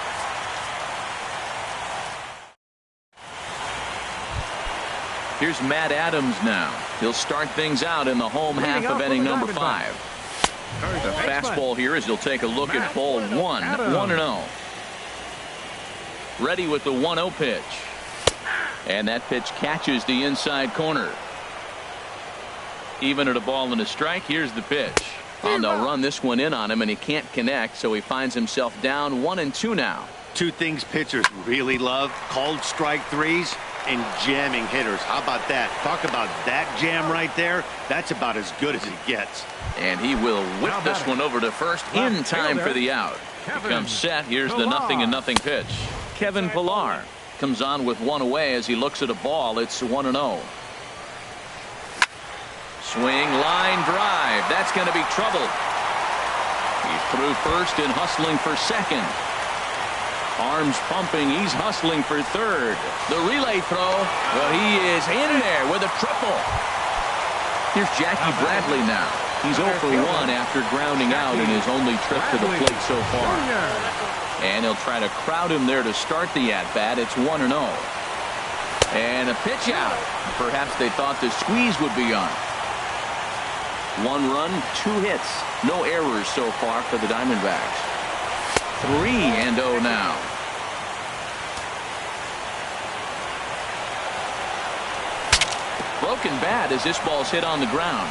Here's Matt Adams now. He'll start things out in the home half of inning number 5. The fastball here as he'll take a look at ball 1. 1-0. Ready with the 1-0 pitch. And that pitch catches the inside corner. Even at a ball and a strike. Here's the pitch. And they'll run this one in on him, and he can't connect, so he finds himself down 1-2 now. 2 things pitchers really love: called strike threes and jamming hitters. How about that? Talk about that jam right there. That's about as good as it gets. And he will whip this one over to first in time for the out. He comes set. Here's the 0-0 pitch. Kevin Pillar comes on with 1 away as he looks at a ball. It's 1-0. Swing, line drive. That's going to be trouble. He's through first and hustling for second. Arms pumping. He's hustling for third. The relay throw. Well, he is in there with a triple. Here's Jackie Bradley now. He's 0 for 1 after grounding out in his only trip to the plate so far. And he'll try to crowd him there to start the at-bat. It's 1-0. And a pitch out. Perhaps they thought the squeeze would be on. 1 run, 2 hits. No errors so far for the Diamondbacks. 3-0 now. Broken bat as this ball's hit on the ground.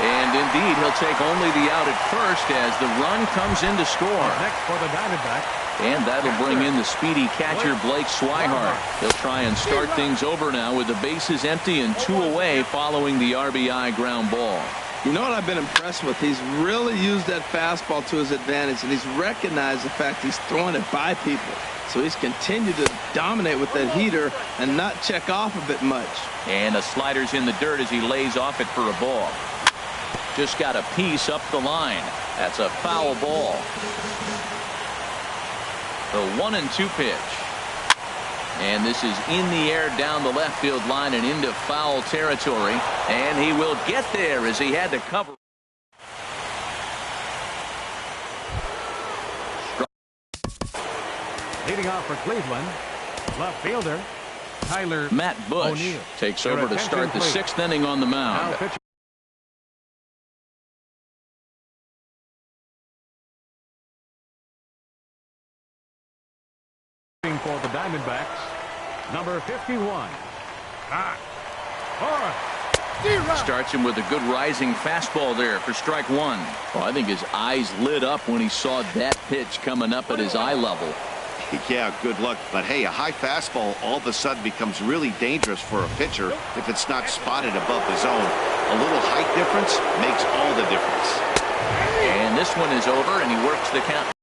And indeed, he'll take only the out at first as the run comes in to score. Next for the Diamondbacks. And that'll bring in the speedy catcher Blake Swihart. He'll try and start things over now with the bases empty and 2 away following the RBI ground ball. You know what I've been impressed with? He's really used that fastball to his advantage, and he's recognized the fact he's throwing it by people. So he's continued to dominate with that heater and not check off a bit much. And the slider's in the dirt as he lays off it for a ball. Just got a piece up the line. That's a foul ball. The 1-2 pitch. And this is in the air down the left field line and into foul territory. And he will get there as he had to cover. Leading off for Cleveland, left fielder Tyler Matt Bush takes over to start the 6th inning on the mound. For the Diamondbacks, number 51. Starts him with a good rising fastball there for strike one. Oh, I think his eyes lit up when he saw that pitch coming up at his eye level. Yeah, good luck. But hey, a high fastball all of a sudden becomes really dangerous for a pitcher if it's not spotted above the zone. A little height difference makes all the difference. And this one is over, and he works the count.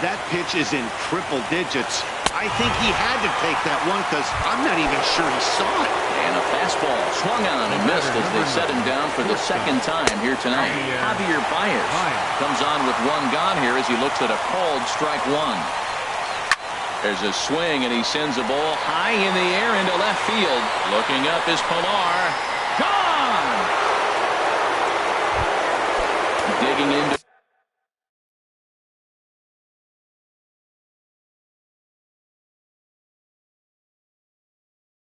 That pitch is in triple digits. I think he had to take that one because I'm not even sure he saw it. And a fastball swung on and missed as they set him down for the second time here tonight. Javier Baez comes on with one gone here as he looks at a called strike one. There's a swing, and he sends a ball high in the air into left field. Looking up is Pilar. Gone! Digging into...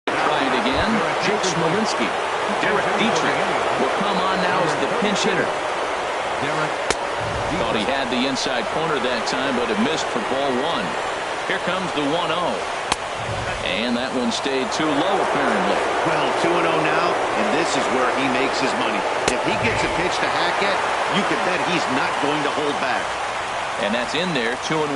Try it again. Jake Smolinski. Derek Dietrich will come on now as the pinch hitter. Thought he had the inside corner that time, but it missed for ball one. Here comes the 1-0. And that one stayed too low, apparently. Well, 2-0 now, and this is where he makes his money. If he gets a pitch to hack at, you can bet he's not going to hold back. And that's in there, 2-1.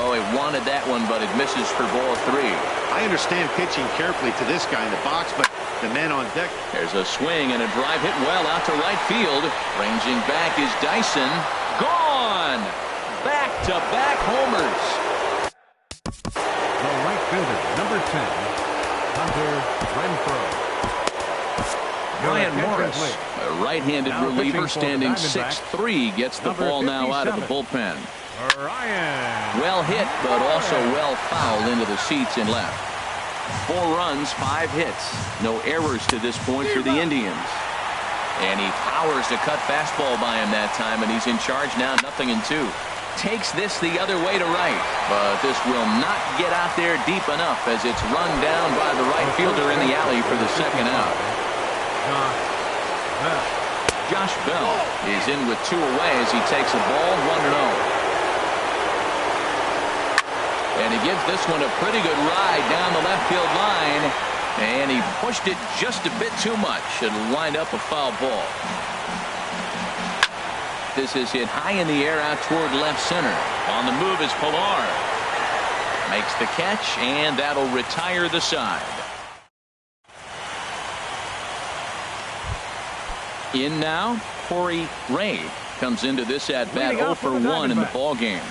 Oh, he wanted that one, but it misses for ball three. I understand pitching carefully to this guy in the box, but the man on deck. There's a swing and a drive hit well out to right field. Ranging back is Dyson. Gone! Back-to-back homers. The right fielder, number 10, Hunter Renfroe. Ryan Morris, a right-handed reliever standing 6'3", gets the ball now out of the bullpen. Ryan. Well hit, but also well fouled into the seats in left. 4 runs, 5 hits. No errors to this point for the Indians. And he powers a cut fastball by him that time, and he's in charge now, 0-2. Takes this the other way to right, but this will not get out there deep enough as it's run down by the right fielder in the alley for the second out. Josh Bell is in with 2 away as he takes a ball, 1-0. And he gives this one a pretty good ride down the left field line, and he pushed it just a bit too much. It'll wind up a foul ball. This is hit high in the air out toward left center. On the move is Pilar. Makes the catch, and that'll retire the side. In now, Corey Ray comes into this at bat 0 for 1 in the ball game.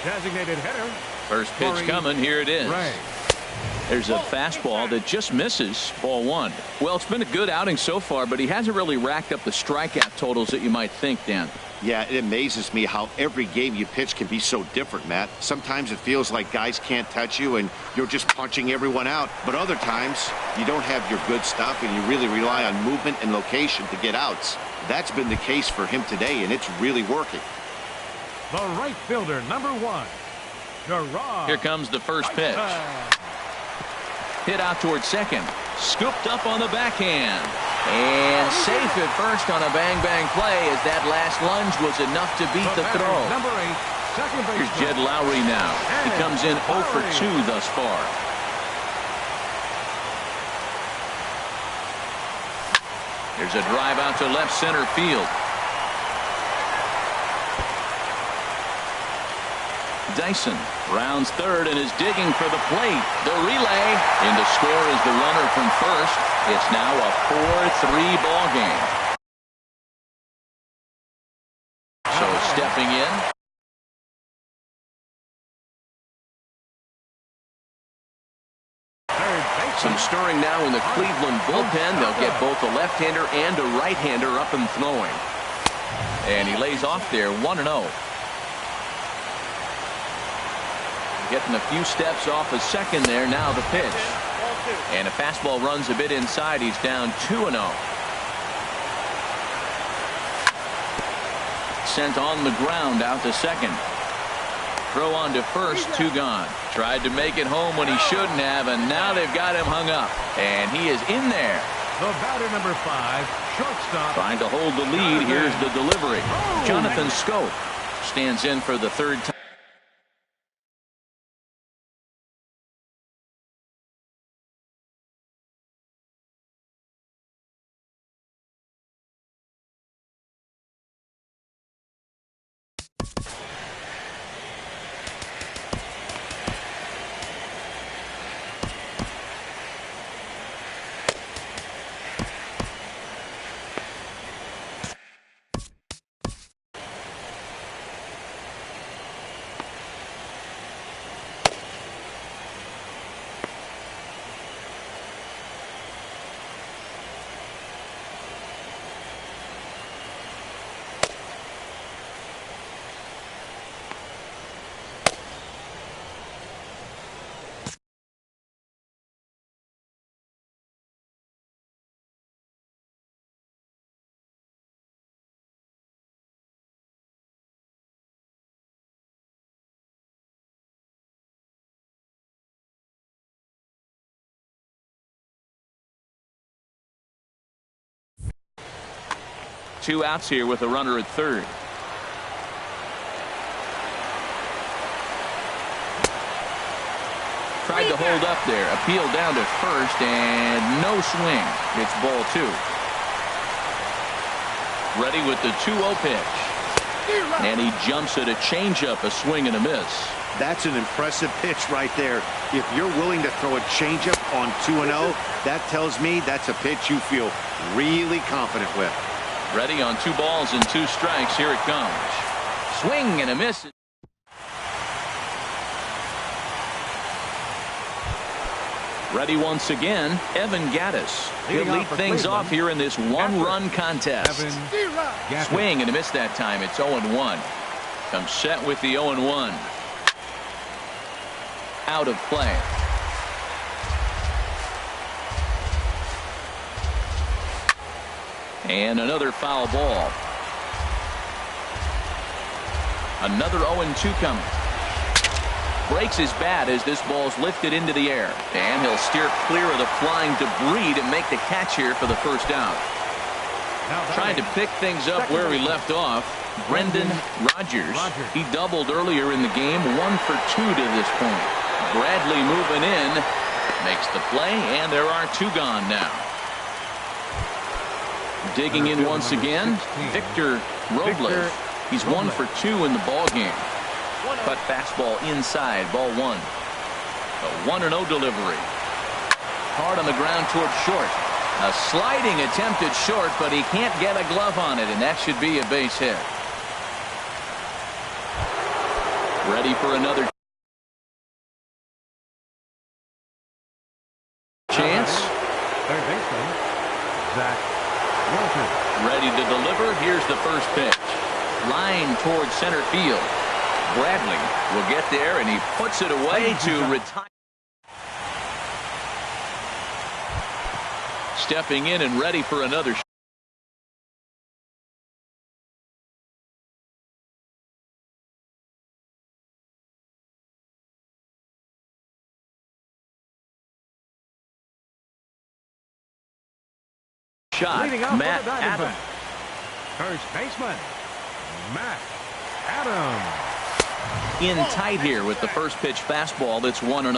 Designated hitter. First pitch coming. Here it is. Ray. There's a fastball that just misses, ball 1. Well, it's been a good outing so far, but he hasn't really racked up the strikeout totals that you might think, Dan. Yeah, it amazes me how every game you pitch can be so different, Matt. Sometimes it feels like guys can't touch you and you're just punching everyone out. But other times, you don't have your good stuff and you really rely on movement and location to get outs. That's been the case for him today, and it's really working. The right fielder, number 1, Gerard. Here comes the first pitch. Hit out towards second. Scooped up on the backhand. And safe at first on a bang-bang play as that last lunge was enough to beat the throw. Number 8, second base. Here's Jed Lowry now. He comes in 0 for 2 thus far. Here's a drive out to left center field. Dyson rounds third and is digging for the plate. The relay, and to score is the runner from first. It's now a 4-3 ball game. So stepping in. Some stirring now in the Cleveland bullpen. They'll get both a left-hander and a right-hander up and throwing. And he lays off there, 1-0. Getting a few steps off a second there. Now the pitch. And a fastball runs a bit inside. He's down 2-0. Sent on the ground out to second. Throw on to first, 2 gone. Tried to make it home when he shouldn't have, and now they've got him hung up. And he is in there. The batter, number 5, shortstop. Trying to hold the lead. Here's the delivery. Jonathan Scope stands in for the third time. 2 outs here with a runner at third. Tried to hold up there. Appeal down to first, and no swing. It's ball 2. Ready with the 2-0 pitch. And he jumps at a changeup, a swing and a miss. That's an impressive pitch right there. If you're willing to throw a changeup on 2-0, that tells me that's a pitch you feel really confident with. Ready on 2 balls and 2 strikes. Here it comes. Swing and a miss. Ready once again, Evan Gattis. He'll lead things off here in this 1-run contest. Swing and a miss that time. It's 0-1. Comes set with the 0-1. Out of play. And another foul ball. Another 0-2 coming. Breaks his bat as this ball's lifted into the air. And he'll steer clear of the flying debris to make the catch here for the first out. Trying to pick things up where he left off, Brendan Rodgers. He doubled earlier in the game, 1 for 2 to this point. Bradley moving in, makes the play, and there are 2 gone now. Digging in once again, Victor Robles. He's 1 for 2 in the ball game. Cut fastball inside, ball 1. A 1-0 delivery. Hard on the ground towards short. A sliding attempt at short, but he can't get a glove on it, and that should be a base hit. Ready for another chance. Third baseman, Zach Walter. Ready to deliver. Here's the first pitch. Line towards center field. Bradley will get there, and he puts it away to retire. Stepping in and ready for another shot. Matt Adams. First baseman, Matt Adams. In tight here with the first pitch fastball. That's 1-0.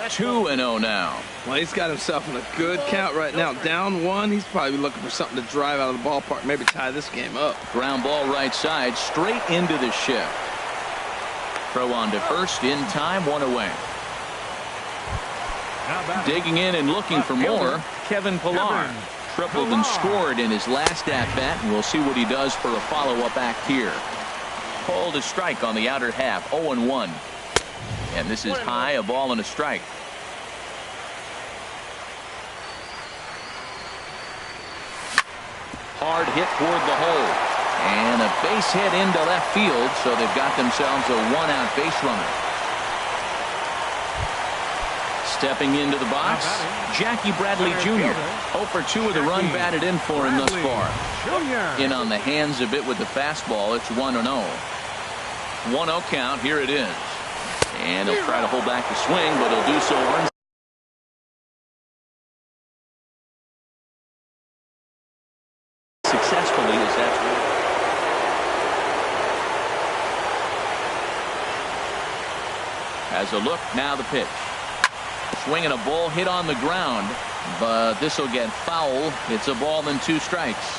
2-0 now. Well, he's got himself in a good count right now. Down 1. He's probably looking for something to drive out of the ballpark. Maybe tie this game up. Ground ball right side, straight into the shift. Throw on to first in time, 1 away. Digging in and looking for more, Kevin Pillar. Tripled and scored in his last at-bat, and we'll see what he does for a follow-up act here. Called a strike on the outer half, 0-1. And this is high, a ball and a strike. Hard hit toward the hole. And a base hit into left field, so they've got themselves a 1-out base runner. Stepping into the box, Jackie Bradley Jr. 0 for 2 with a run batted in for him thus far. In on the hands of it with the fastball. It's 1-0. 1-0 count. Here it is. And he'll try to hold back the swing, but he'll do so successfully as that's as a look. Now the pitch. Swinging a ball hit on the ground, but this will get foul. It's a ball and 2 strikes.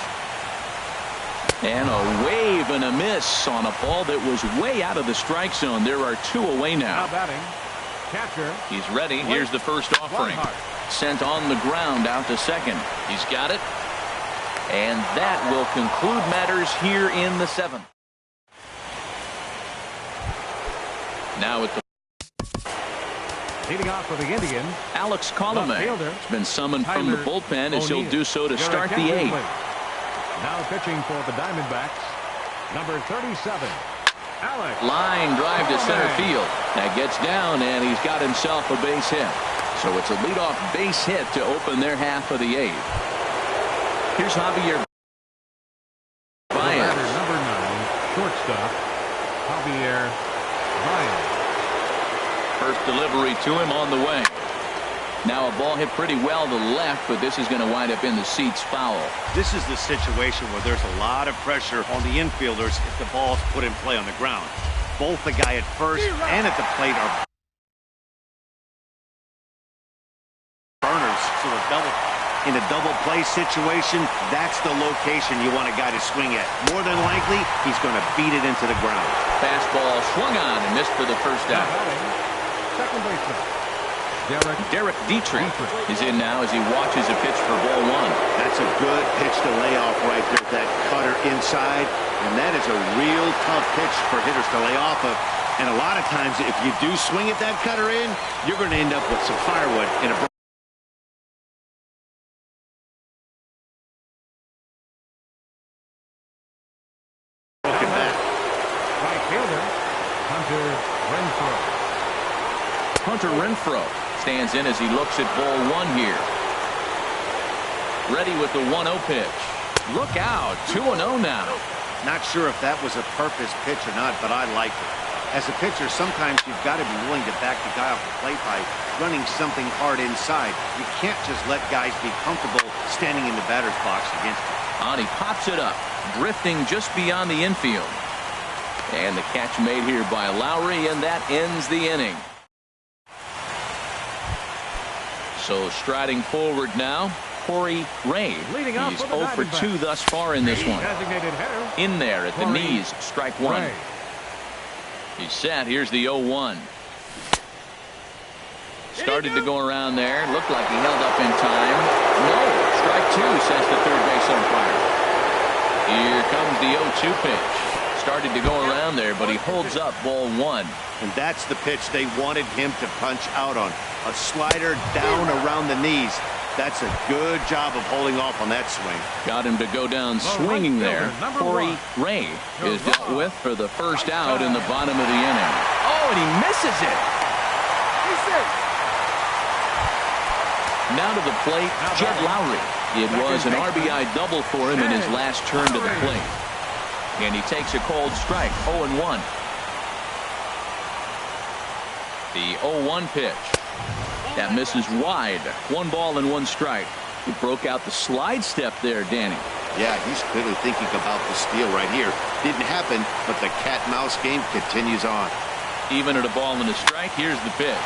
And a wave and a miss on a ball that was way out of the strike zone. There are 2 away now. Batting, catcher. He's ready. Here's the first offering. Sent on the ground out to second. He's got it. And that will conclude matters here in the 7th. Now at the leading off for the Indians, Alex Colomé has been summoned from the bullpen as he'll do so to start the 8th. Now pitching for the Diamondbacks, number 37, Alex. Line drive to center field. That gets down, and he's got himself a base hit. So it's a leadoff base hit to open their half of the 8th. Here's Javier Baez. Number 9, shortstop, Javier Baez. First delivery to him on the way. Now a ball hit pretty well to the left, but this is going to wind up in the seats foul. This is the situation where there's a lot of pressure on the infielders if the ball's put in play on the ground. Both the guy at first and at the plate are burners, so in a double play situation, that's the location you want a guy to swing at. More than likely, he's going to beat it into the ground. Fastball swung on and missed for the first out. Second baseman, Derek Dietrich is in now as he watches a pitch for ball one. That's a good pitch to lay off right there, that cutter inside. And that is a real tough pitch for hitters to lay off of. And a lot of times, if you do swing at that cutter in, you're going to end up with some firewood in a broken bat. right fielder, Hunter Renfroe. Hunter Renfroe stands in as he looks at ball one here. Ready with the 1-0 pitch. Look out, 2-0 now. Not sure if that was a purpose pitch or not, but I like it. As a pitcher, sometimes you've got to be willing to back the guy off the plate by running something hard inside. You can't just let guys be comfortable standing in the batter's box against you. And he pops it up, drifting just beyond the infield. And the catch made here by Lowry, and that ends the inning. So striding forward now, Corey Ray. Leading off He's for the 0 for 2 thus far in this one. Designated hitter, In there at the Corey knees, strike one. Ray. He's set. Here's the 0-1. Started to go around there. Looked like he held up in time. No. Strike two, says the third base umpire. Here comes the 0-2 pitch. Started to go around there, but he holds up ball one. And that's the pitch they wanted him to punch out on. A slider down around the knees. That's a good job of holding off on that swing. Got him to go down swinging there. Corey Ray is dealt with for the first out in the bottom of the inning. Oh, and he misses it. Now to the plate, Jed Lowry. It was an RBI double for him in his last turn to the plate. And he takes a cold strike, 0-1. The 0-1 pitch. That misses wide. 1 ball and 1 strike. He broke out the slide step there, Danny. Yeah, he's clearly thinking about the steal right here. Didn't happen, but the cat-mouse game continues on. Even at a ball and a strike, here's the pitch.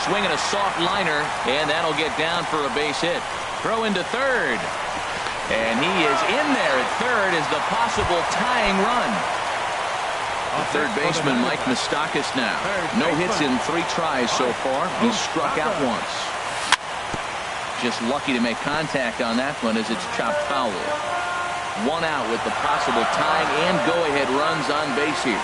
Swinging a soft liner, and that'll get down for a base hit. Throw into third. And he is in there at third as the possible tying run. The third baseman, Mike Moustakas now. No hits in 3 tries so far. He's struck out once. Just lucky to make contact on that one as it's chopped foul. 1 out with the possible tying and go-ahead runs on base here.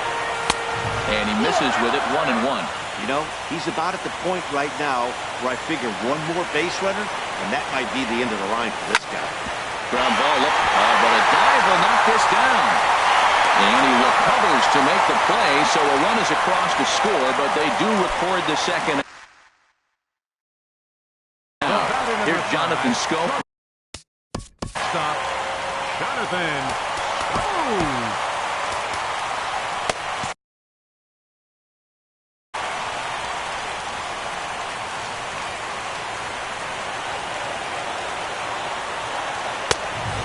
And he misses with it, 1-1. You know, he's about at the point right now where I figure one more base runner, and that might be the end of the line for this guy. Ground ball up, but a dive will knock this down. And he recovers to make the play, so a run is across to score, but they do record the second. Now, here's Jonathan Scope. Stop. Jonathan. Oh!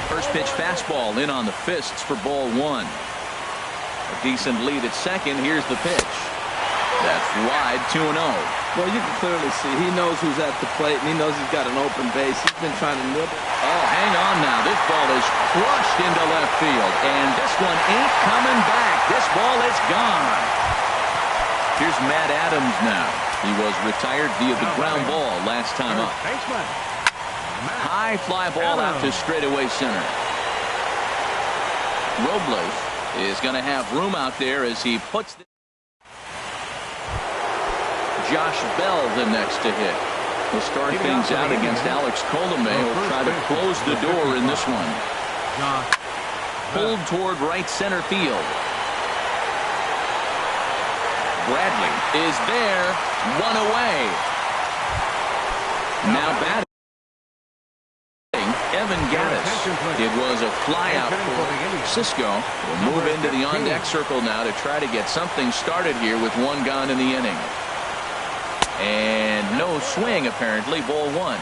First pitch fastball in on the fists for ball one. A decent lead at second. Here's the pitch. That's wide, 2-0. Well, you can clearly see he knows who's at the plate, and he knows he's got an open base. He's been trying to nibble. Oh, hang on now. This ball is crushed into left field, and this one ain't coming back. This ball is gone. Here's Matt Adams now. He was retired via the ground ball last time up. High fly ball out to straightaway center. Robles is going to have room out there as he puts the Josh Bell the next to hit. He'll start things out against Alex Colomé. He'll try to close the door in this one. Pulled toward right center field. Bradley is there. 1 away. Now batting Evan Gattis. It was a flyout for Cisco. Will move into the on-deck circle now to try to get something started here with 1 gone in the inning. And no swing, apparently. Ball one.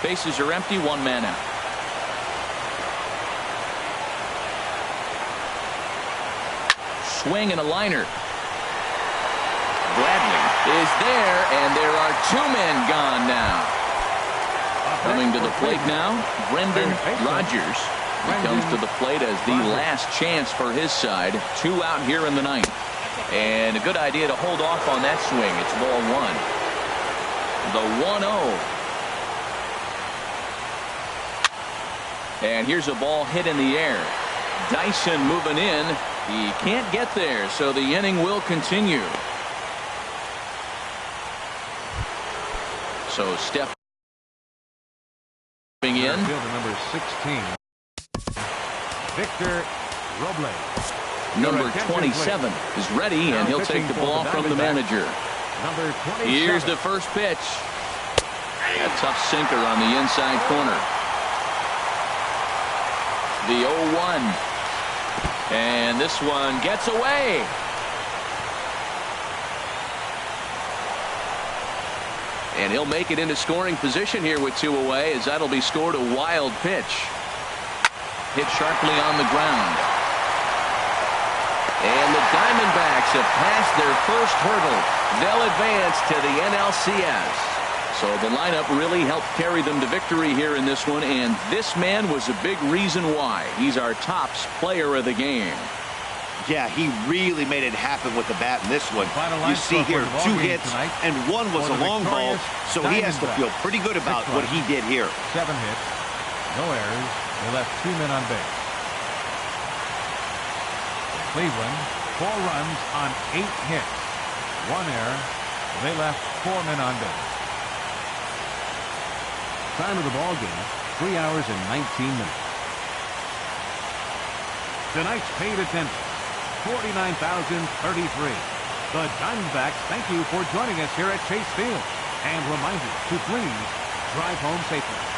Bases are empty. One man out. Swing and a liner. Bradley is there, and there are two men gone now. Coming to the plate now, Brendan Rodgers. He comes to the plate as the last chance for his side. Two out here in the ninth. And a good idea to hold off on that swing. It's ball one. The 1-0. And here's a ball hit in the air. Dyson moving in. He can't get there, so the inning will continue. So Steph in. Fielder number 16, Victor Robles. Number 27 is ready, and he'll take the ball from the manager. Number 27. Here's the first pitch. A tough sinker on the inside corner. The 0-1. And this one gets away. And he'll make it into scoring position here with two away, as that'll be scored a wild pitch. Hit sharply on the ground. And the Diamondbacks have passed their first hurdle. They'll advance to the NLCS. So the lineup really helped carry them to victory here in this one, and this man was a big reason why. He's our tops player of the game. Yeah, he really made it happen with the bat in this one. You see here, two hits, and one was a long ball, so he has to feel pretty good about what he did here. 7 hits, no errors. They left 2 men on base. Cleveland, 4 runs on 8 hits, 1 error. They left 4 men on base. Time of the ball game, 3 hours and 19 minutes. Tonight's paid attendance, 49,033. The Diamondbacks thank you for joining us here at Chase Field, and remind you to please drive home safely.